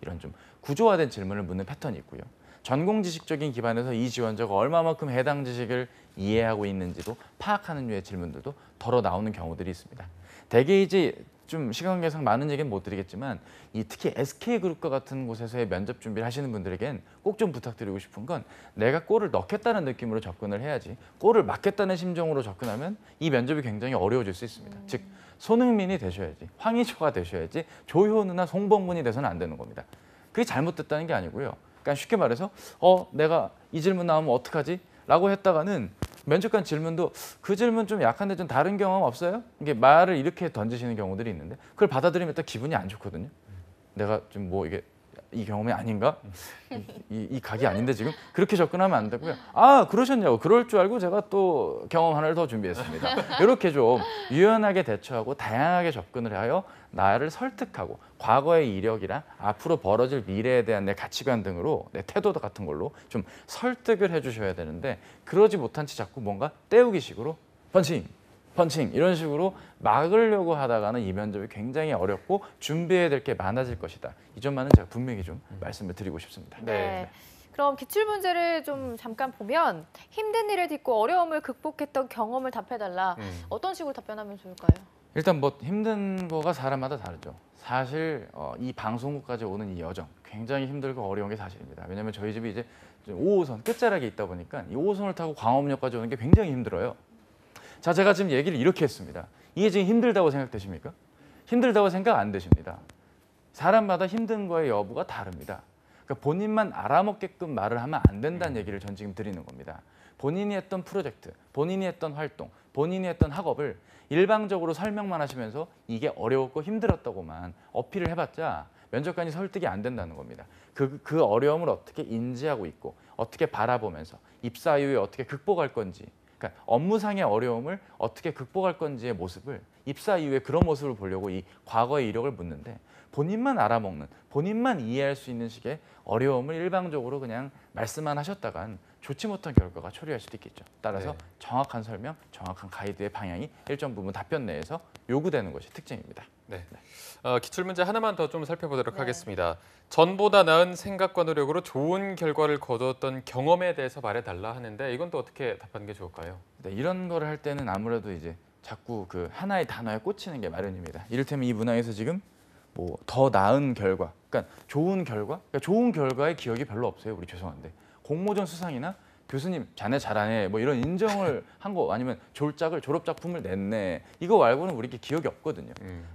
이런 좀 구조화된 질문을 묻는 패턴이 있고요. 전공 지식적인 기반에서 이 지원자가 얼마만큼 해당 지식을 이해하고 있는지도 파악하는 류의 질문들도 덜어 나오는 경우들이 있습니다. 대개 이제 좀 시간 관계상 많은 얘기는 못 드리겠지만 이 특히 SK그룹과 같은 곳에서의 면접 준비를 하시는 분들에겐 꼭 좀 부탁드리고 싶은 건 내가 골을 넣겠다는 느낌으로 접근을 해야지 골을 맞겠다는 심정으로 접근하면 이 면접이 굉장히 어려워질 수 있습니다. 즉 손흥민이 되셔야지, 황희조가 되셔야지 조효누나 송범근이 돼서는 안 되는 겁니다. 그게 잘못됐다는 게 아니고요. 그러니까 쉽게 말해서 내가 이 질문 나오면 어떡하지? 라고 했다가는 면접관 질문도 그 질문 좀 약한데 좀 다른 경험 없어요? 이게 말을 이렇게 던지시는 경우들이 있는데 그걸 받아들이면 또 기분이 안 좋거든요. 내가 좀 뭐 이게 이 경험이 아닌가? 이 각이 아닌데 지금 그렇게 접근하면 안 되고요. 아 그러셨냐고 그럴 줄 알고 제가 또 경험 하나를 더 준비했습니다. 이렇게 좀 유연하게 대처하고 다양하게 접근을 하여 나를 설득하고 과거의 이력이나 앞으로 벌어질 미래에 대한 내 가치관 등으로 내 태도 같은 걸로 좀 설득을 해주셔야 되는데 그러지 못한 채 자꾸 뭔가 때우기식으로 펀칭 이런 식으로 막으려고 하다가는 이 면접이 굉장히 어렵고 준비해야 될 게 많아질 것이다. 이 점만은 제가 분명히 좀 말씀을 드리고 싶습니다. 네. 그럼 기출 문제를 좀 잠깐 보면 힘든 일을 딛고 어려움을 극복했던 경험을 답해달라. 어떤 식으로 답변하면 좋을까요? 일단 뭐 힘든 거가 사람마다 다르죠. 사실 이 방송국까지 오는 이 여정 굉장히 힘들고 어려운 게 사실입니다. 왜냐하면 저희 집이 이제 5호선 끝자락에 있다 보니까 이 5호선을 타고 광화문역까지 오는 게 굉장히 힘들어요. 자, 제가 지금 얘기를 이렇게 했습니다. 이게 지금 힘들다고 생각되십니까? 힘들다고 생각 안 되십니다. 사람마다 힘든 거의 여부가 다릅니다. 그러니까 본인만 알아먹게끔 말을 하면 안 된다는 얘기를 전 지금 드리는 겁니다. 본인이 했던 프로젝트, 본인이 했던 활동, 본인이 했던 학업을 일방적으로 설명만 하시면서 이게 어려웠고 힘들었다고만 어필을 해봤자 면접관이 설득이 안 된다는 겁니다. 그 어려움을 어떻게 인지하고 있고 어떻게 바라보면서 입사 이후에 어떻게 극복할 건지 그러니까 업무상의 어려움을 어떻게 극복할 건지의 모습을 입사 이후에 그런 모습을 보려고 이 과거의 이력을 묻는데 본인만 알아먹는, 본인만 이해할 수 있는 식의 어려움을 일방적으로 그냥 말씀만 하셨다간 좋지 못한 결과가 초래할 수도 있겠죠. 따라서 정확한 설명, 정확한 가이드의 방향이 일정 부분 답변 내에서 요구되는 것이 특징입니다. 네. 기출 문제 하나만 더 좀 살펴보도록 하겠습니다. 전보다 나은 생각과 노력으로 좋은 결과를 거두었던 경험에 대해서 말해달라 하는데 이건 또 어떻게 답하는 게 좋을까요? 네, 이런 거를 할 때는 아무래도 이제 자꾸 그 하나의 단어에 꽂히는 게 마련입니다. 이를테면 이 문항에서 지금 뭐 더 나은 결과, 그러니까 좋은 결과, 그러니까 좋은 결과의 기억이 별로 없어요. 우리 죄송한데 공모전 수상이나 교수님 자네 잘하네 뭐 이런 인정을 한 거 아니면 졸업 작품을 냈네 이거 말고는 우리께 기억이 없거든요.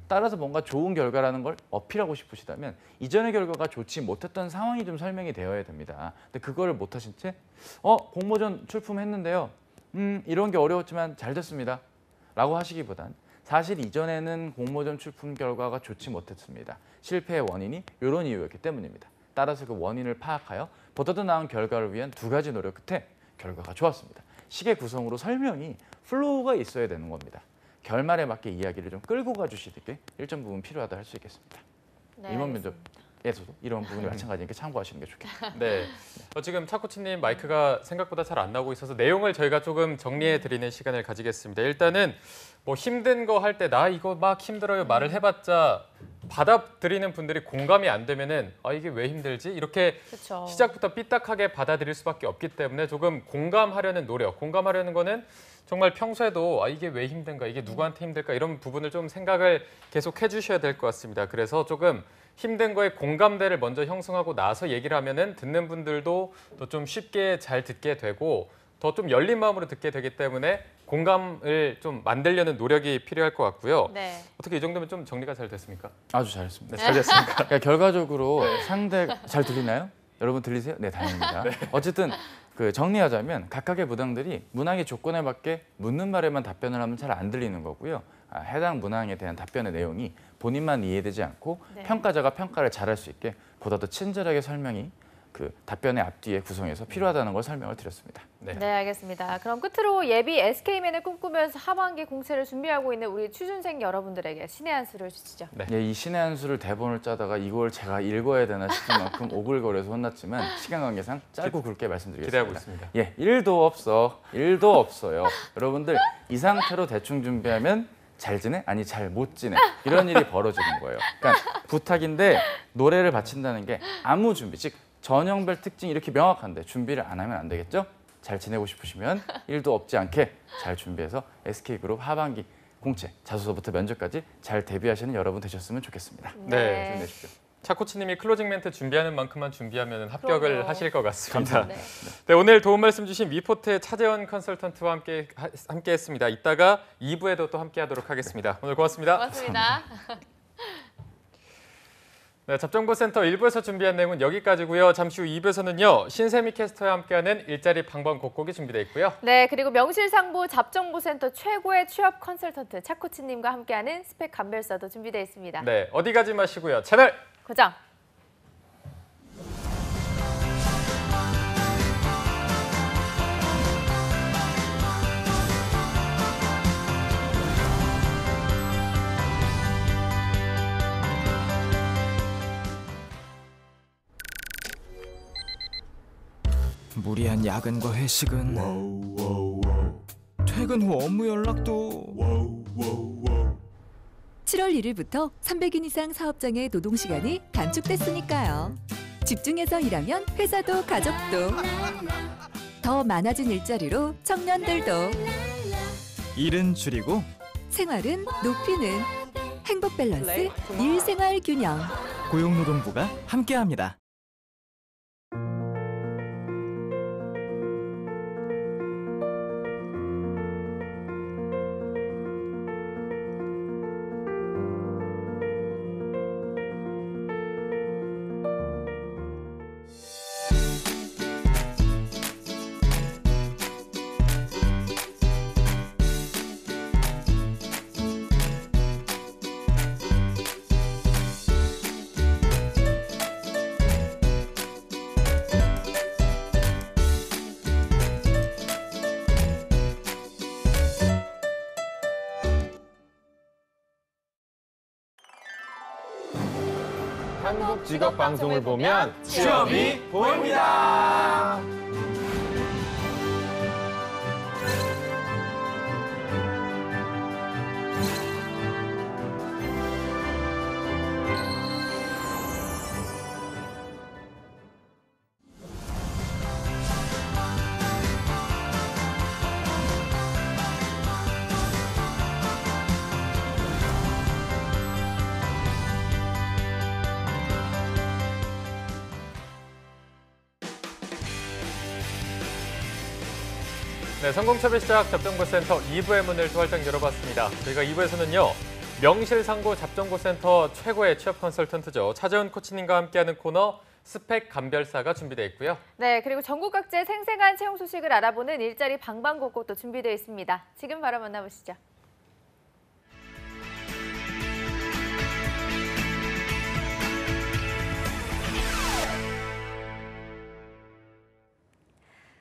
따라서 뭔가 좋은 결과라는 걸 어필하고 싶으시다면 이전의 결과가 좋지 못했던 상황이 좀 설명이 되어야 됩니다. 근데 그거를 못 하신 채 공모전 출품했는데요. 이런 게 어려웠지만 잘 됐습니다. 라고 하시기보단 사실 이전에는 공모전 출품 결과가 좋지 못했습니다. 실패의 원인이 이런 이유였기 때문입니다. 따라서 그 원인을 파악하여 보다 더 나은 결과를 위한 두 가지 노력 끝에 결과가 좋았습니다. 식의 구성으로 설명이 플로우가 있어야 되는 겁니다. 결말에 맞게 이야기를 좀 끌고 가주시는 게 일정 부분 필요하다 할 수 있겠습니다. 네, 이번 면접 에서도 이런 부분이 마찬가지니까 참고하시는 게 좋겠습니다. 네. 지금 차코치님 마이크가 생각보다 잘 안 나오고 있어서 내용을 저희가 조금 정리해 드리는 시간을 가지겠습니다. 일단은 뭐 힘든 거 할 때 나 이거 막 힘들어요 말을 해봤자 받아들이는 분들이 공감이 안 되면은 이게 왜 힘들지? 이렇게 그쵸. 시작부터 삐딱하게 받아들일 수밖에 없기 때문에 조금 공감하려는 노력, 공감하려는 거는 정말 평소에도 이게 왜 힘든가, 이게 누구한테 힘들까 이런 부분을 좀 생각을 계속 해주셔야 될 것 같습니다. 그래서 조금 힘든 거에 공감대를 먼저 형성하고 나서 얘기를 하면은 듣는 분들도 더 좀 쉽게 잘 듣게 되고 더 좀 열린 마음으로 듣게 되기 때문에 공감을 좀 만들려는 노력이 필요할 것 같고요. 네. 어떻게 이 정도면 좀 정리가 잘 됐습니까? 아주 잘했습니다. 네, 잘 됐습니까? 그러니까 결과적으로 상대 잘 들리나요? 여러분 들리세요? 네, 다행입니다. 어쨌든 그 정리하자면 각각의 문항들이 문항의 조건에 맞게 묻는 말에만 답변을 하면 잘 안 들리는 거고요. 해당 문항에 대한 답변의 내용이 본인만 이해되지 않고 네. 평가자가 평가를 잘할 수 있게 보다 더 친절하게 설명이 그 답변의 앞뒤에 구성해서 필요하다는 걸 설명을 드렸습니다. 네. 네, 알겠습니다. 그럼 끝으로 예비 SK맨을 꿈꾸면서 하반기 공채를 준비하고 있는 우리 취준생 여러분들에게 신의 한 수를 주시죠. 네. 이 신의 한 수를 대본을 짜다가 이걸 제가 읽어야 되나 싶을 만큼 오글거려서 혼났지만 시간 관계상 짧고 굵게 말씀드리겠습니다. 기대하고 있습니다. 예, 1도 없어요. 여러분들 이 상태로 대충 준비하면 잘 지내? 아니 잘 못 지내. 이런 일이 벌어지는 거예요. 그러니까 부탁인데 노래를 바친다는 게 아무 준비, 즉 전형별 특징이 이렇게 명확한데 준비를 안 하면 안 되겠죠? 잘 지내고 싶으시면 1도 없지 않게 잘 준비해서 SK그룹 하반기 공채, 자소서부터 면접까지 잘 대비하시는 여러분 되셨으면 좋겠습니다. 네. 힘내십시오. 차코치님이 클로징 멘트 준비하는 만큼만 준비하면 합격을 그럼요. 하실 것 같습니다. 감사합니다. 네. 네, 오늘 도움 말씀 주신 위포트의 차재원 컨설턴트와 함께했습니다. 이따가 2부에도 또 함께하도록 하겠습니다. 오늘 고맙습니다. 고맙습니다. 네, 잡정보센터 1부에서 준비한 내용은 여기까지고요. 잠시 후 2부에서는요. 신세미 캐스터와 함께하는 일자리 방방 곡곡이 준비되어 있고요. 네, 그리고 명실상부 잡정보센터 최고의 취업 컨설턴트 차코치님과 함께하는 스펙 감별사도 준비되어 있습니다. 네, 어디 가지 마시고요. 채널 고정. 무리한 야근과 회식은 퇴근 후 업무 연락도 7월 1일부터 300인 이상 사업장의 노동시간이 단축됐으니까요. 집중해서 일하면 회사도 가족도 더 많아진 일자리로 청년들도 일은 줄이고 생활은 높이는 행복 밸런스 일생활 균형. 고용노동부가 함께합니다. 한국 직업 방송을 보면 취업이 보입니다. 네, 성공섭의 시작 잡정보센터 2부의 문을 또 활짝 열어봤습니다. 저희가 2부에서는요. 명실상부 잡정보센터 최고의 취업 컨설턴트죠. 차재원 코치님과 함께하는 코너 스펙 감별사가 준비되어 있고요. 네, 그리고 전국 각지의 생생한 채용 소식을 알아보는 일자리 방방곡곡도 준비되어 있습니다. 지금 바로 만나보시죠.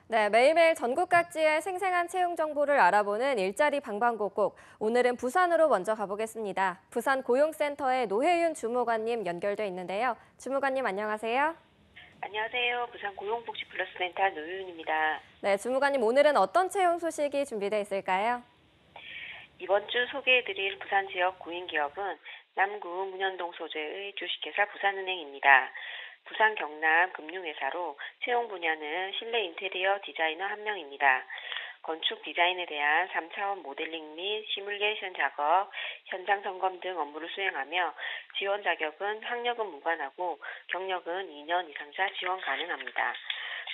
네, 매일매일 전국 각지의 생생한 채용 정보를 알아보는 일자리 방방곡곡. 오늘은 부산으로 먼저 가보겠습니다. 부산 고용센터의 노혜윤 주무관님 연결돼 있는데요. 주무관님 안녕하세요. 안녕하세요. 부산 고용복지플러스센터 노윤입니다. 네, 주무관님 오늘은 어떤 채용 소식이 준비되어 있을까요? 이번 주 소개해드릴 부산 지역 구인기업은 남구 문현동 소재의 주식회사 부산은행입니다. 부산 경남 금융회사로 채용 분야는 실내 인테리어 디자이너 1명입니다. 건축 디자인에 대한 3차원 모델링 및 시뮬레이션 작업, 현장 점검 등 업무를 수행하며 지원 자격은 학력은 무관하고 경력은 2년 이상자 지원 가능합니다.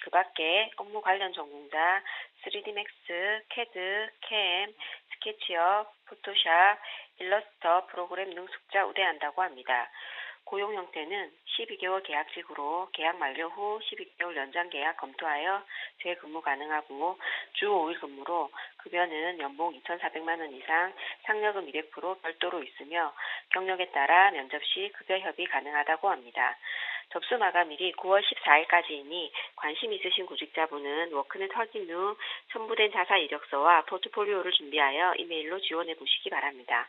그 밖에 업무 관련 전공자 3D 맥스, 캐드, 캠, 스케치업, 포토샵, 일러스터 프로그램 능숙자 우대한다고 합니다. 고용 형태는 12개월 계약직으로 계약 만료 후 12개월 연장 계약 검토하여 재근무 가능하고 주 5일 근무로 급여는 연봉 2,400만 원 이상, 상여금 200% 별도로 있으며 경력에 따라 면접 시 급여 협의 가능하다고 합니다. 접수 마감일이 9월 14일까지이니 관심 있으신 구직자분은 워크넷 확인 후 첨부된 자사 이력서와 포트폴리오를 준비하여 이메일로 지원해 보시기 바랍니다.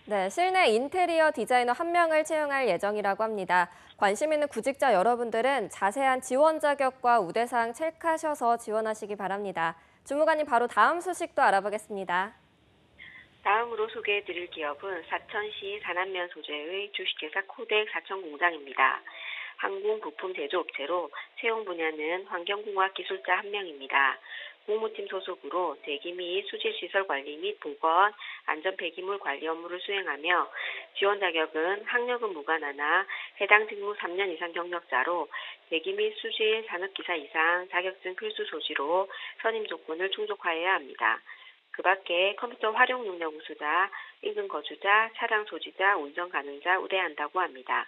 네, 실내 인테리어 디자이너 1명을 채용할 예정이라고 합니다. 관심 있는 구직자 여러분들은 자세한 지원 자격과 우대사항 체크하셔서 지원하시기 바랍니다. 주무관님 바로 다음 소식도 알아보겠습니다. 다음으로 소개해드릴 기업은 사천시 산안면 소재의 주식회사 코덱 사천공장입니다. 항공 부품 제조업체로 채용 분야는 환경공학 기술자 1명입니다. 공무팀 소속으로 대기 및 수질시설 관리 및 보건, 안전 폐기물 관리 업무를 수행하며 지원 자격은 학력은 무관하나 해당 직무 3년 이상 경력자로 대기 및 수질 산업기사 이상 자격증 필수 소지로 선임 조건을 충족하여야 합니다. 그 밖에 컴퓨터 활용 능력 우수자, 인근 거주자, 차량 소지자, 운전 가능자 우대한다고 합니다.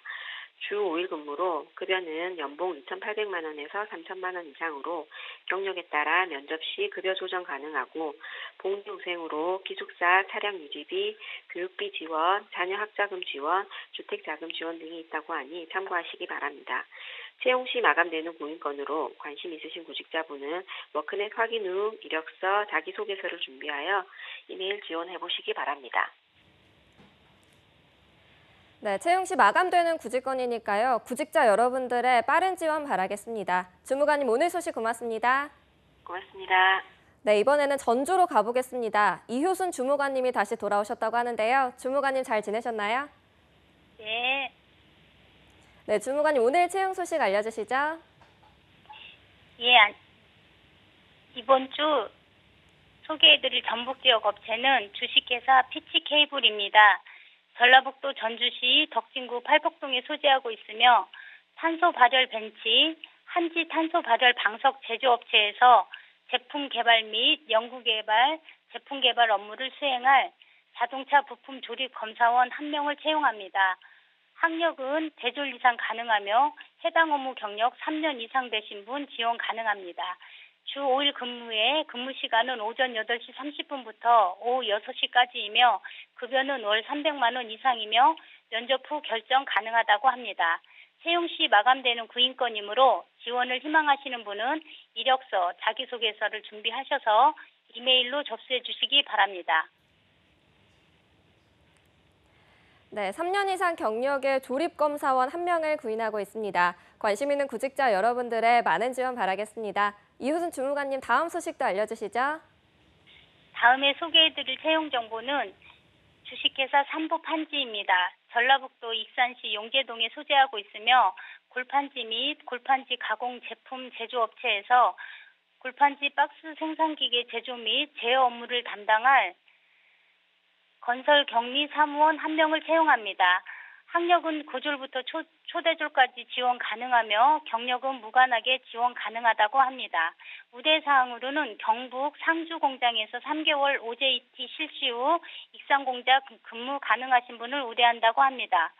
주 5일 근무로 급여는 연봉 2,800만 원에서 3,000만 원 이상으로 경력에 따라 면접 시 급여 조정 가능하고 복리후생으로 기숙사, 차량 유지비, 교육비 지원, 자녀 학자금 지원, 주택자금 지원 등이 있다고 하니 참고하시기 바랍니다. 채용 시 마감되는 구인건으로 관심 있으신 구직자분은 워크넷 확인 후 이력서, 자기소개서를 준비하여 이메일 지원해 보시기 바랍니다. 네, 채용 시 마감되는 구직건이니까요. 구직자 여러분들의 빠른 지원 바라겠습니다. 주무관님 오늘 소식 고맙습니다. 고맙습니다. 네, 이번에는 전주로 가보겠습니다. 이효순 주무관님이 다시 돌아오셨다고 하는데요. 주무관님 잘 지내셨나요? 네. 네, 주무관님 오늘 채용 소식 알려주시죠. 예, 이번 주 소개해드릴 전북 지역 업체는 주식회사 피치케이블입니다. 전라북도 전주시 덕진구 팔복동에 소재하고 있으며 탄소 발열 벤치, 한지 탄소 발열 방석 제조업체에서 제품 개발 및 연구 개발, 제품 개발 업무를 수행할 자동차 부품 조립 검사원 1명을 채용합니다. 학력은 대졸 이상 가능하며 해당 업무 경력 3년 이상 되신 분 지원 가능합니다. 주 5일 근무에 근무 시간은 오전 8시 30분부터 오후 6시까지이며 급여는 월 300만 원 이상이며 면접 후 결정 가능하다고 합니다. 채용 시 마감되는 구인건이므로 지원을 희망하시는 분은 이력서, 자기소개서를 준비하셔서 이메일로 접수해 주시기 바랍니다. 네, 3년 이상 경력의 조립검사원 1명을 구인하고 있습니다. 관심 있는 구직자 여러분들의 많은 지원 바라겠습니다. 이효순 주무관님 다음 소식도 알려주시죠. 다음에 소개해드릴 채용 정보는 주식회사 삼보판지입니다. 전라북도 익산시 용제동에 소재하고 있으며 골판지 및 골판지 가공 제품 제조업체에서 골판지 박스 생산기계 제조 및 제어 업무를 담당할 건설 격리 사무원 1명을 채용합니다. 학력은 고졸부터 초대졸까지 지원 가능하며 경력은 무관하게 지원 가능하다고 합니다. 우대사항으로는 경북 상주 공장에서 3개월 OJT 실시 후 익산 공장 근무 가능하신 분을 우대한다고 합니다.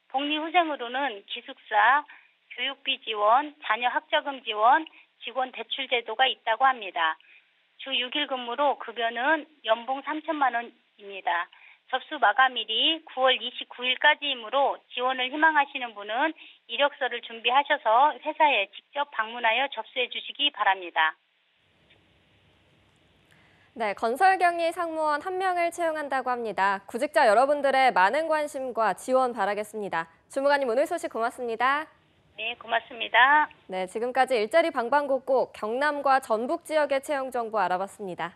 복리후생으로는 기숙사, 교육비 지원, 자녀 학자금 지원, 직원 대출 제도가 있다고 합니다. 주 6일 근무로 급여는 연봉 3천만 원입니다. 접수 마감일이 9월 29일까지이므로 지원을 희망하시는 분은 이력서를 준비하셔서 회사에 직접 방문하여 접수해 주시기 바랍니다. 네, 건설경리 상무원 1명을 채용한다고 합니다. 구직자 여러분들의 많은 관심과 지원 바라겠습니다. 주무관님 오늘 소식 고맙습니다. 네, 고맙습니다. 네, 지금까지 일자리 방방곡곡 경남과 전북 지역의 채용 정보 알아봤습니다.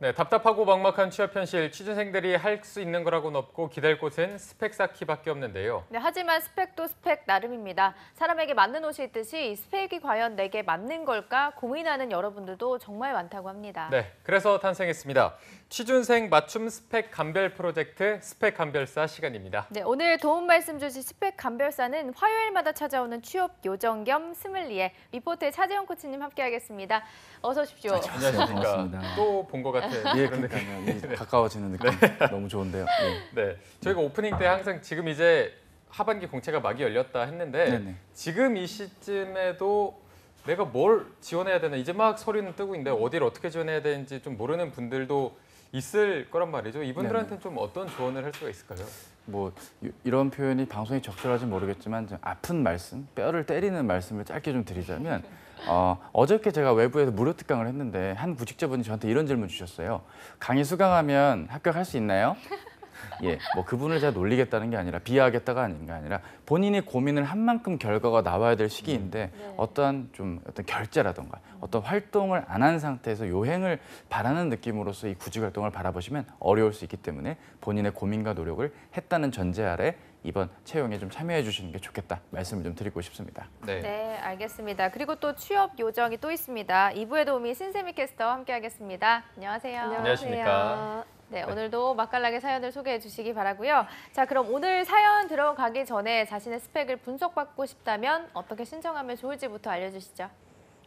네, 답답하고 막막한 취업 현실, 취준생들이 할 수 있는 거라고는 없고 기댈 곳은 스펙 쌓기밖에 없는데요. 네, 하지만 스펙도 스펙 나름입니다. 사람에게 맞는 옷이 있듯이 스펙이 과연 내게 맞는 걸까 고민하는 여러분들도 정말 많다고 합니다. 네, 그래서 탄생했습니다. 취준생 맞춤 스펙 감별 프로젝트 스펙 감별사 시간입니다. 네, 오늘 도움 말씀 주실 스펙 감별사는 화요일마다 찾아오는 취업 요정 겸 스물리에 리포터의 차재영 코치님 함께하겠습니다. 어서 오십시오. 안녕하십니까. 반갑습니다. 또 본 것 같아요. 예, 그런 느낌. 그러니까요. 가까워지는 느낌 너무 좋은데요. 예. 네, 저희가 오프닝 때 항상 지금 이제 하반기 공채가 막이 열렸다 했는데 네네. 지금 이 시점에도 내가 뭘 지원해야 되나 이제 막 서류는 뜨고 있는데 어디를 어떻게 지원해야 되는지 좀 모르는 분들도 있을 거란 말이죠. 이분들한테는 좀 어떤 조언을 할 수가 있을까요? 뭐 이런 표현이 방송에 적절할지 모르겠지만 좀 아픈 말씀, 뼈를 때리는 말씀을 짧게 좀 드리자면 어저께 제가 외부에서 무료 특강을 했는데 한 구직자분이 저한테 이런 질문 주셨어요. 강의 수강하면 합격할 수 있나요? 예, 뭐 그분을 제가 놀리겠다는 게 아니라 비하하겠다가 아닌 게 아니라 본인이 고민을 한 만큼 결과가 나와야 될 시기인데 어떤 결제라던가 어떤 활동을 안 한 상태에서 요행을 바라는 느낌으로서 이 구직 활동을 바라보시면 어려울 수 있기 때문에 본인의 고민과 노력을 했다는 전제 아래 이번 채용에 좀 참여해 주시는 게 좋겠다 말씀을 좀 드리고 싶습니다. 네, 알겠습니다. 그리고 또 취업 요정이 또 있습니다. 2부의 도우미 신세미 캐스터와 함께하겠습니다. 안녕하세요. 안녕하십니까. 네, 오늘도 맛깔나게 사연을 소개해 주시기 바라고요. 자, 그럼 오늘 사연 들어가기 전에 자신의 스펙을 분석받고 싶다면 어떻게 신청하면 좋을지부터 알려주시죠.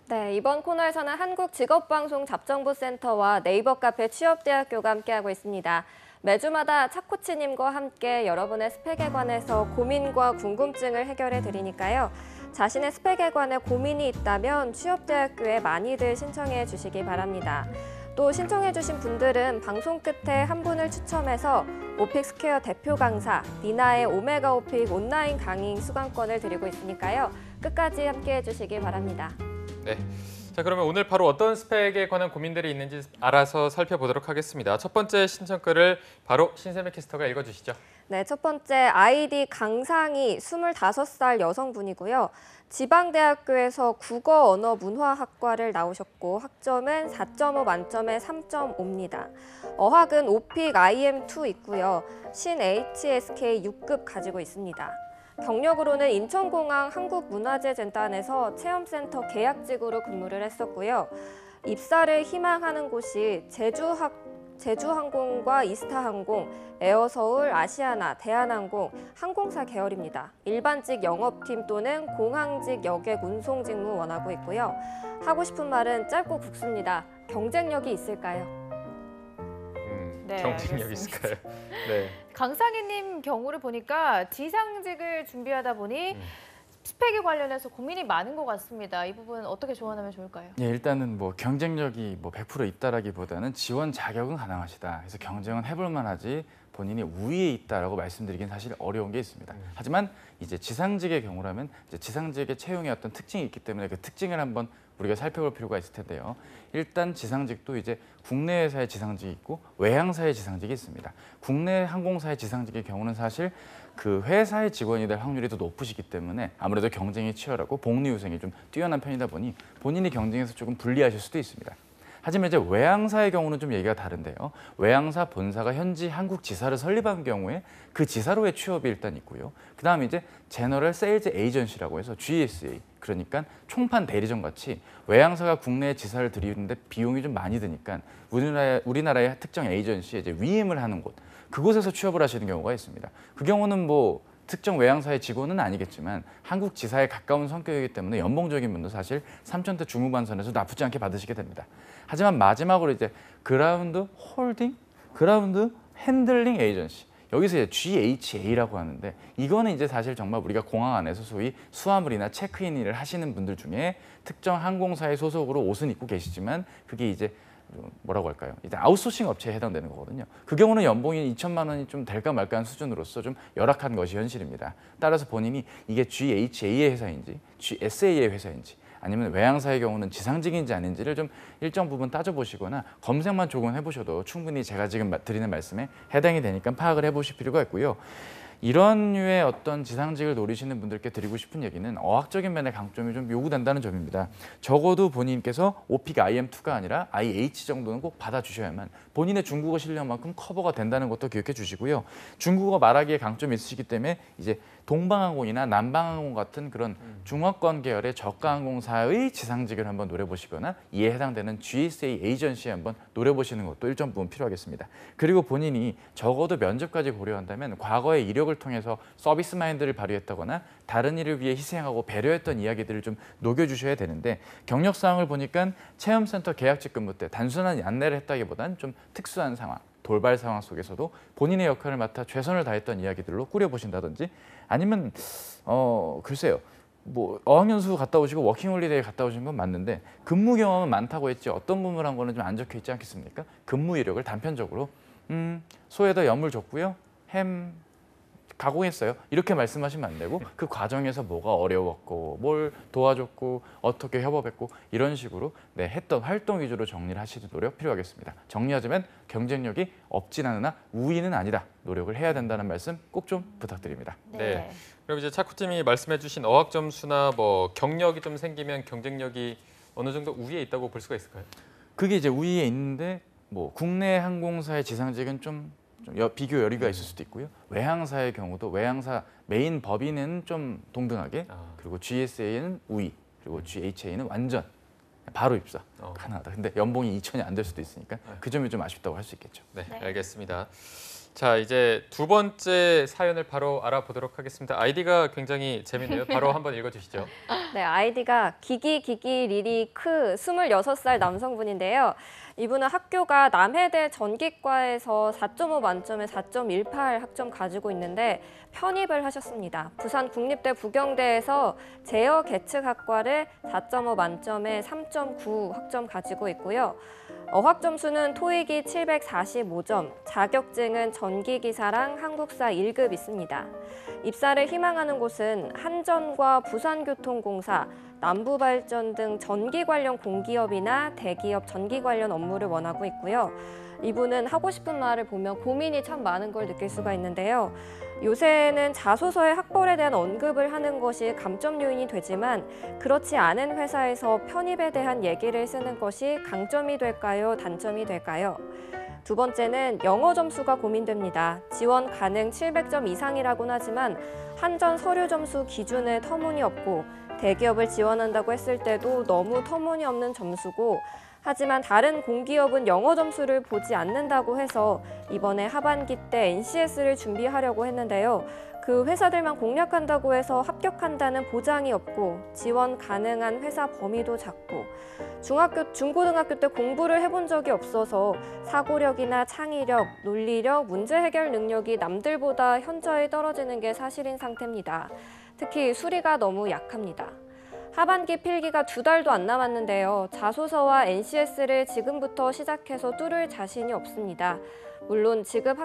네, 이번 코너에서는 한국직업방송잡정보센터와 네이버 카페 취업대학교가 함께하고 있습니다. 매주마다 차코치님과 함께 여러분의 스펙에 관해서 고민과 궁금증을 해결해 드리니까요. 자신의 스펙에 관해 고민이 있다면 취업대학교에 많이들 신청해 주시기 바랍니다. 또 신청해 주신 분들은 방송 끝에 한 분을 추첨해서 오픽스퀘어 대표 강사 니나의 오메가 오픽 온라인 강의 수강권을 드리고 있으니까요. 끝까지 함께해 주시기 바랍니다. 네. 자, 그러면 오늘 바로 어떤 스펙에 관한 고민들이 있는지 알아서 살펴보도록 하겠습니다. 첫 번째 신청글을 바로 신세미 캐스터가 읽어주시죠. 네, 첫 번째 아이디 강상희 25살 여성분이고요. 지방대학교에서 국어 언어 문화학과를 나오셨고 학점은 4.5 만점에 3.5입니다. 어학은 오픽 IM2 있고요. 신 HSK 6급 가지고 있습니다. 경력으로는 인천공항 한국문화재재단에서 체험센터 계약직으로 근무를 했었고요. 입사를 희망하는 곳이 제주항공과 이스타항공, 에어서울, 아시아나, 대한항공, 항공사 계열입니다. 일반직 영업팀 또는 공항직 여객 운송 직무 원하고 있고요. 하고 싶은 말은 짧고 굵습니다. 경쟁력이 있을까요? 네, 경쟁력 알겠습니다. 있을까요? 네. 강상희님 경우를 보니까 지상직을 준비하다 보니 스펙에 관련해서 고민이 많은 것 같습니다. 이 부분 어떻게 조언하면 좋을까요? 예, 일단은 뭐 경쟁력이 100% 있다라기보다는 지원 자격은 가능하시다. 그래서 경쟁은 해볼 만하지 본인이 우위에 있다라고 말씀드리긴 사실 어려운 게 있습니다. 하지만 이제 지상직의 경우라면 이제 지상직의 채용의 어떤 특징이 있기 때문에 그 특징을 한번 우리가 살펴볼 필요가 있을 텐데요. 일단 지상직도 이제 국내 회사의 지상직이 있고 외항사의 지상직이 있습니다. 국내 항공사의 지상직의 경우는 사실 그 회사의 직원이 될 확률이 더 높으시기 때문에 아무래도 경쟁이 치열하고 복리후생이 좀 뛰어난 편이다 보니 본인이 경쟁에서 조금 불리하실 수도 있습니다. 하지만 이제 외항사의 경우는 좀 얘기가 다른데요. 외항사 본사가 현지 한국 지사를 설립한 경우에 그 지사로의 취업이 일단 있고요. 그다음에 이제 제너럴 세일즈 에이전시라고 해서 GSA, 그러니까 총판 대리점 같이 외항사가 국내에 지사를 들이는데 비용이 좀 많이 드니까 우리나라의 특정 에이전시에 이제 위임을 하는 곳, 그곳에서 취업을 하시는 경우가 있습니다. 그 경우는 뭐 특정 외항사의 직원은 아니겠지만 한국 지사에 가까운 성격이기 때문에 연봉적인 면도 사실 3천대 중후반 선에서 나쁘지 않게 받으시게 됩니다. 하지만 마지막으로 이제 그라운드 홀딩 그라운드 핸들링 에이전시. 여기서 이제 GHA라고 하는데 이거는 이제 사실 정말 우리가 공항 안에서 소위 수화물이나 체크인 일을 하시는 분들 중에 특정 항공사의 소속으로 옷은 입고 계시지만 그게 이제 뭐라고 할까요? 이제 아웃소싱 업체에 해당되는 거거든요. 그 경우는 연봉이 2천만 원이 좀 될까 말까 한 수준으로서 좀 열악한 것이 현실입니다. 따라서 본인이 이게 GHA의 회사인지 GSA의 회사인지 아니면 외항사의 경우는 지상직인지 아닌지를 좀 일정 부분 따져보시거나 검색만 조금 해보셔도 충분히 제가 지금 드리는 말씀에 해당이 되니까 파악을 해보실 필요가 있고요. 이런 류의 어떤 지상직을 노리시는 분들께 드리고 싶은 얘기는 어학적인 면의 강점이 좀 요구된다는 점입니다. 적어도 본인께서 오픽 IM2가 아니라 IH 정도는 꼭 받아주셔야만 본인의 중국어 실력만큼 커버가 된다는 것도 기억해 주시고요. 중국어 말하기에 강점이 있으시기 때문에 이제 동방항공이나 남방항공 같은 그런 중화권 계열의 저가항공사의 지상직을 한번 노려보시거나 이에 해당되는 GSA 에이전시에 한번 노려보시는 것도 일정 부분 필요하겠습니다. 그리고 본인이 적어도 면접까지 고려한다면 과거의 이력을 통해서 서비스 마인드를 발휘했다거나 다른 일을 위해 희생하고 배려했던 이야기들을 좀 녹여주셔야 되는데 경력사항을 보니까 체험센터 계약직 근무 때 단순한 안내를 했다기보단 좀 특수한 상황, 돌발 상황 속에서도 본인의 역할을 맡아 최선을 다했던 이야기들로 꾸려보신다든지 아니면 글쎄요. 뭐 어학연수 갔다 오시고 워킹홀리데이 갔다 오신 건 맞는데 근무 경험은 많다고 했지 어떤 부분을 한 거는 좀 안 적혀 있지 않겠습니까? 근무 이력을 단편적으로 소에다 염을 줬고요. 햄 가공했어요. 이렇게 말씀하시면 안 되고 그 과정에서 뭐가 어려웠고 뭘 도와줬고 어떻게 협업했고 이런 식으로 했던 활동 위주로 정리를 하시는 노력 필요하겠습니다. 정리하자면 경쟁력이 없진 않으나 우위는 아니다. 노력을 해야 된다는 말씀 꼭 좀 부탁드립니다. 네. 그럼 이제 차코팀이 말씀해주신 어학 점수나 뭐 경력이 좀 생기면 경쟁력이 어느 정도 우위에 있다고 볼 수가 있을까요? 그게 이제 우위에 있는데 뭐 국내 항공사의 지상직은 좀 비교 여리가 있을 수도 있고요. 외항사의 경우도 외항사 메인 법인은 좀 동등하게 그리고 GSA는 우위 그리고 GHA는 완전 바로 입사 가능하다. 근데 연봉이 2천이 안 될 수도 있으니까 그 점이 좀 아쉽다고 할 수 있겠죠. 네, 알겠습니다. 자, 이제 두 번째 사연을 바로 알아보도록 하겠습니다. 아이디가 굉장히 재밌네요. 바로 한번 읽어주시죠. 네, 아이디가 기기리리 크 26살 남성분인데요. 이분은 학교가 남해대 전기과에서 4.5 만점에 4.18 학점 가지고 있는데 편입을 하셨습니다. 부산 국립대 부경대에서 제어 계측학과를 4.5 만점에 3.9 학점 가지고 있고요. 어학 점수는 토익이 745점, 자격증은 전기기사랑 한국사 1급 있습니다. 입사를 희망하는 곳은 한전과 부산교통공사, 남부발전 등 전기 관련 공기업이나 대기업 전기 관련 업무를 원하고 있고요. 이분은 하고 싶은 말을 보면 고민이 참 많은 걸 느낄 수가 있는데요. 요새는 자소서에 학벌에 대한 언급을 하는 것이 감점 요인이 되지만 그렇지 않은 회사에서 편입에 대한 얘기를 쓰는 것이 강점이 될까요? 단점이 될까요? 두 번째는 영어 점수가 고민됩니다. 지원 가능 700점 이상이라고는 하지만 한전 서류 점수 기준에 터무니없고 대기업을 지원한다고 했을 때도 너무 터무니없는 점수고 하지만 다른 공기업은 영어 점수를 보지 않는다고 해서 이번에 하반기 때 NCS를 준비하려고 했는데요. 그 회사들만 공략한다고 해서 합격한다는 보장이 없고 지원 가능한 회사 범위도 작고 중고등학교 때 공부를 해본 적이 없어서 사고력이나 창의력, 논리력, 문제 해결 능력이 남들보다 현저히 떨어지는 게 사실인 상태입니다. 특히 수리가 너무 약합니다. 하반기 필기가 2달도 안 남았는데요. 자소서와 NCS를 지금부터 시작해서 뚫을 자신이 없습니다. 물론 지금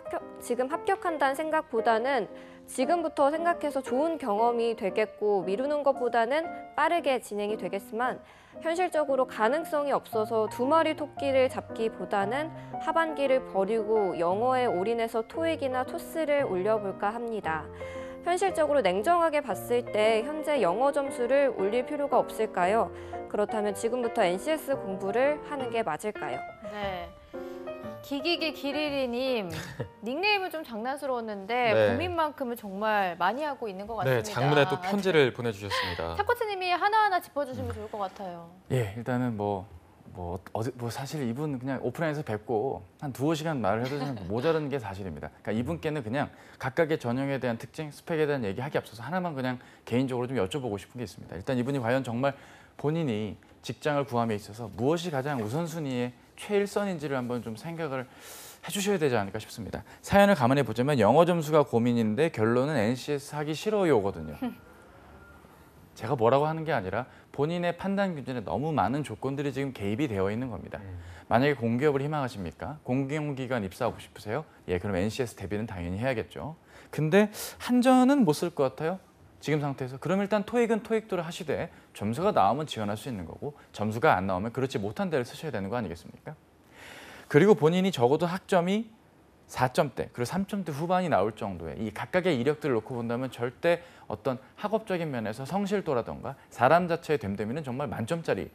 합격한다는 생각보다는 지금부터 생각해서 좋은 경험이 되겠고 미루는 것보다는 빠르게 진행이 되겠지만 현실적으로 가능성이 없어서 2마리 토끼를 잡기보다는 하반기를 버리고 영어에 올인해서 토익이나 토스를 올려볼까 합니다. 현실적으로 냉정하게 봤을 때 현재 영어 점수를 올릴 필요가 없을까요? 그렇다면 지금부터 NCS 공부를 하는 게 맞을까요? 네. 기리리님 닉네임은 좀 장난스러웠는데 고민만큼은 정말 많이 하고 있는 것 같습니다. 네, 장문에 또 편지를 보내주셨습니다. 차코치님이 하나하나 짚어주시면 좋을 것 같아요. 예, 일단은 사실 이분 그냥 오프라인에서 뵙고 한 2-5시간 말을 해도 좀 모자른 게 사실입니다. 그러니까 이분께는 그냥 각각의 전형에 대한 특징, 스펙에 대한 얘기하기 앞서서 하나만 그냥 개인적으로 좀 여쭤보고 싶은 게 있습니다. 일단 이분이 과연 정말 본인이 직장을 구함에 있어서 무엇이 가장 우선순위의 최일선인지를 한번 좀 생각을 해주셔야 되지 않을까 싶습니다. 사연을 감안해 보자면 영어 점수가 고민인데 결론은 NCS 하기 싫어요거든요. 제가 뭐라고 하는 게 아니라 본인의 판단 기준에 너무 많은 조건들이 지금 개입이 되어 있는 겁니다. 만약에 공기업을 희망하십니까? 공공기관 입사하고 싶으세요? 예, 그럼 NCS 대비는 당연히 해야겠죠. 근데 한전은 못 쓸 것 같아요. 지금 상태에서. 그럼 일단 토익은 토익도를 하시되 점수가 나오면 지원할 수 있는 거고 점수가 안 나오면 그렇지 못한 데를 쓰셔야 되는 거 아니겠습니까? 그리고 본인이 적어도 학점이 4점대 그리고 3점대 후반이 나올 정도의 이 각각의 이력들을 놓고 본다면 절대 어떤 학업적인 면에서 성실도라던가 사람 자체의 됨됨이는 정말 만점짜리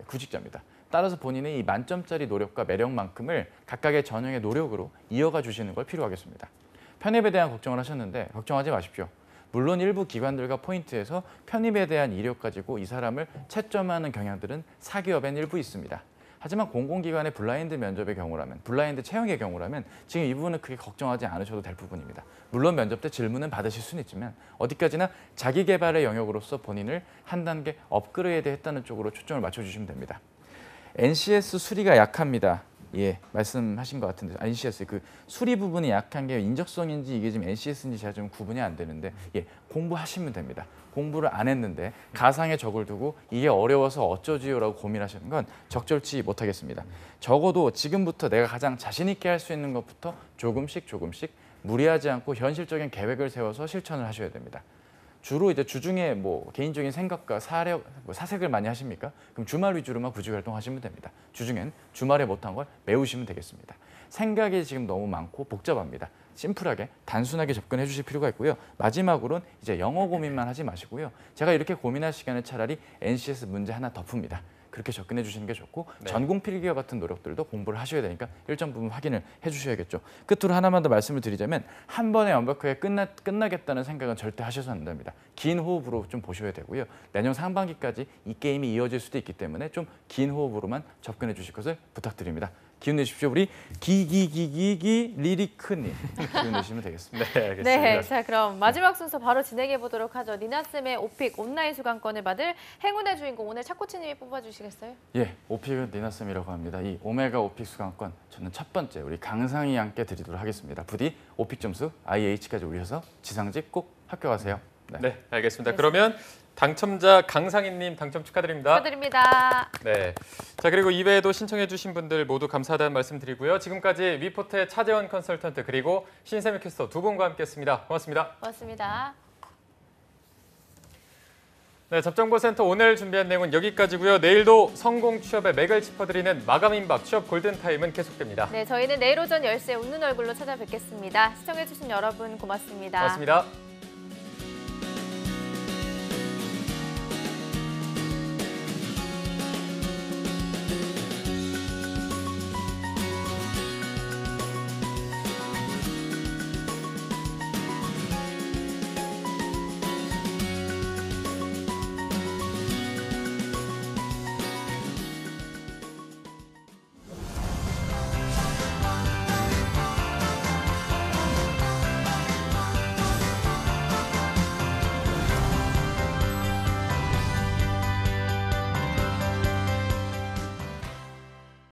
구직자입니다. 따라서 본인의 이 만점짜리 노력과 매력만큼을 각각의 전형의 노력으로 이어가 주시는 걸 필요하겠습니다. 편입에 대한 걱정을 하셨는데 걱정하지 마십시오. 물론 일부 기관들과 포인트에서 편입에 대한 이력 가지고 이 사람을 채점하는 경향들은 사기업엔 일부 있습니다. 하지만 공공기관의 블라인드 면접의 경우라면, 블라인드 채용의 경우라면 지금 이 부분은 크게 걱정하지 않으셔도 될 부분입니다. 물론 면접 때 질문은 받으실 수는 있지만 어디까지나 자기 개발의 영역으로서 본인을 한 단계 업그레이드 했다는 쪽으로 초점을 맞춰주시면 됩니다. NCS 수리가 약합니다. 예, 말씀하신 것 같은데 NCS 그 수리 부분이 약한 게 인적성인지 이게 지금 NCS인지 제가 좀 구분이 안 되는데 예, 공부하시면 됩니다. 공부를 안 했는데 가상의 적을 두고 이게 어려워서 어쩌지요라고 고민하시는 건 적절치 못하겠습니다. 적어도 지금부터 내가 가장 자신 있게 할 수 있는 것부터 조금씩 무리하지 않고 현실적인 계획을 세워서 실천을 하셔야 됩니다. 주로 이제 주중에 뭐 개인적인 생각과 사색을 많이 하십니까? 그럼 주말 위주로만 구직 활동하시면 됩니다. 주중엔 주말에 못한 걸 메우시면 되겠습니다. 생각이 지금 너무 많고 복잡합니다. 심플하게 단순하게 접근해 주실 필요가 있고요. 마지막으로는 이제 영어 고민만 하지 마시고요. 제가 이렇게 고민할 시간에 차라리 NCS 문제 하나 덮습니다. 그렇게 접근해 주시는 게 좋고 네. 전공 필기와 같은 노력들도 공부를 하셔야 되니까 일정 부분 확인을 해주셔야겠죠. 끝으로 하나만 더 말씀을 드리자면 한 번에 완벽하게 끝나겠다는 생각은 절대 하셔서 안 됩니다. 긴 호흡으로 좀 보셔야 되고요. 내년 상반기까지 이 게임이 이어질 수도 있기 때문에 좀 긴 호흡으로만 접근해 주실 것을 부탁드립니다. 기운 내십시오. 우리 리리크님 기운 내시면 되겠습니다. 네, 알겠습니다. 네, 자 그럼 마지막 순서 바로 진행해 보도록 하죠. 니나쌤의 오픽 온라인 수강권을 받을 행운의 주인공 오늘 차코치님이 뽑아주시겠어요? 예, 오픽은 니나쌤이라고 합니다. 이 오메가 오픽 수강권 저는 첫 번째 우리 강상희 양께 드리도록 하겠습니다. 부디 오픽 점수 IH까지 올려서 지상직 꼭 합격하세요. 네, 알겠습니다. 그러면 당첨자 강상희님 당첨 축하드립니다. 축하드립니다. 네. 자 그리고 이외에도 신청해주신 분들 모두 감사하다는 말씀드리고요. 지금까지 위포트의 차재원 컨설턴트 그리고 신세미 캐스터 두 분과 함께했습니다. 고맙습니다. 고맙습니다. 네, 접정보센터 오늘 준비한 내용은 여기까지고요. 내일도 성공 취업의 맥을 짚어드리는 마감 임박 취업 골든타임은 계속됩니다. 네, 저희는 내일 오전 10시에 웃는 얼굴로 찾아뵙겠습니다. 시청해주신 여러분 고맙습니다. 고맙습니다.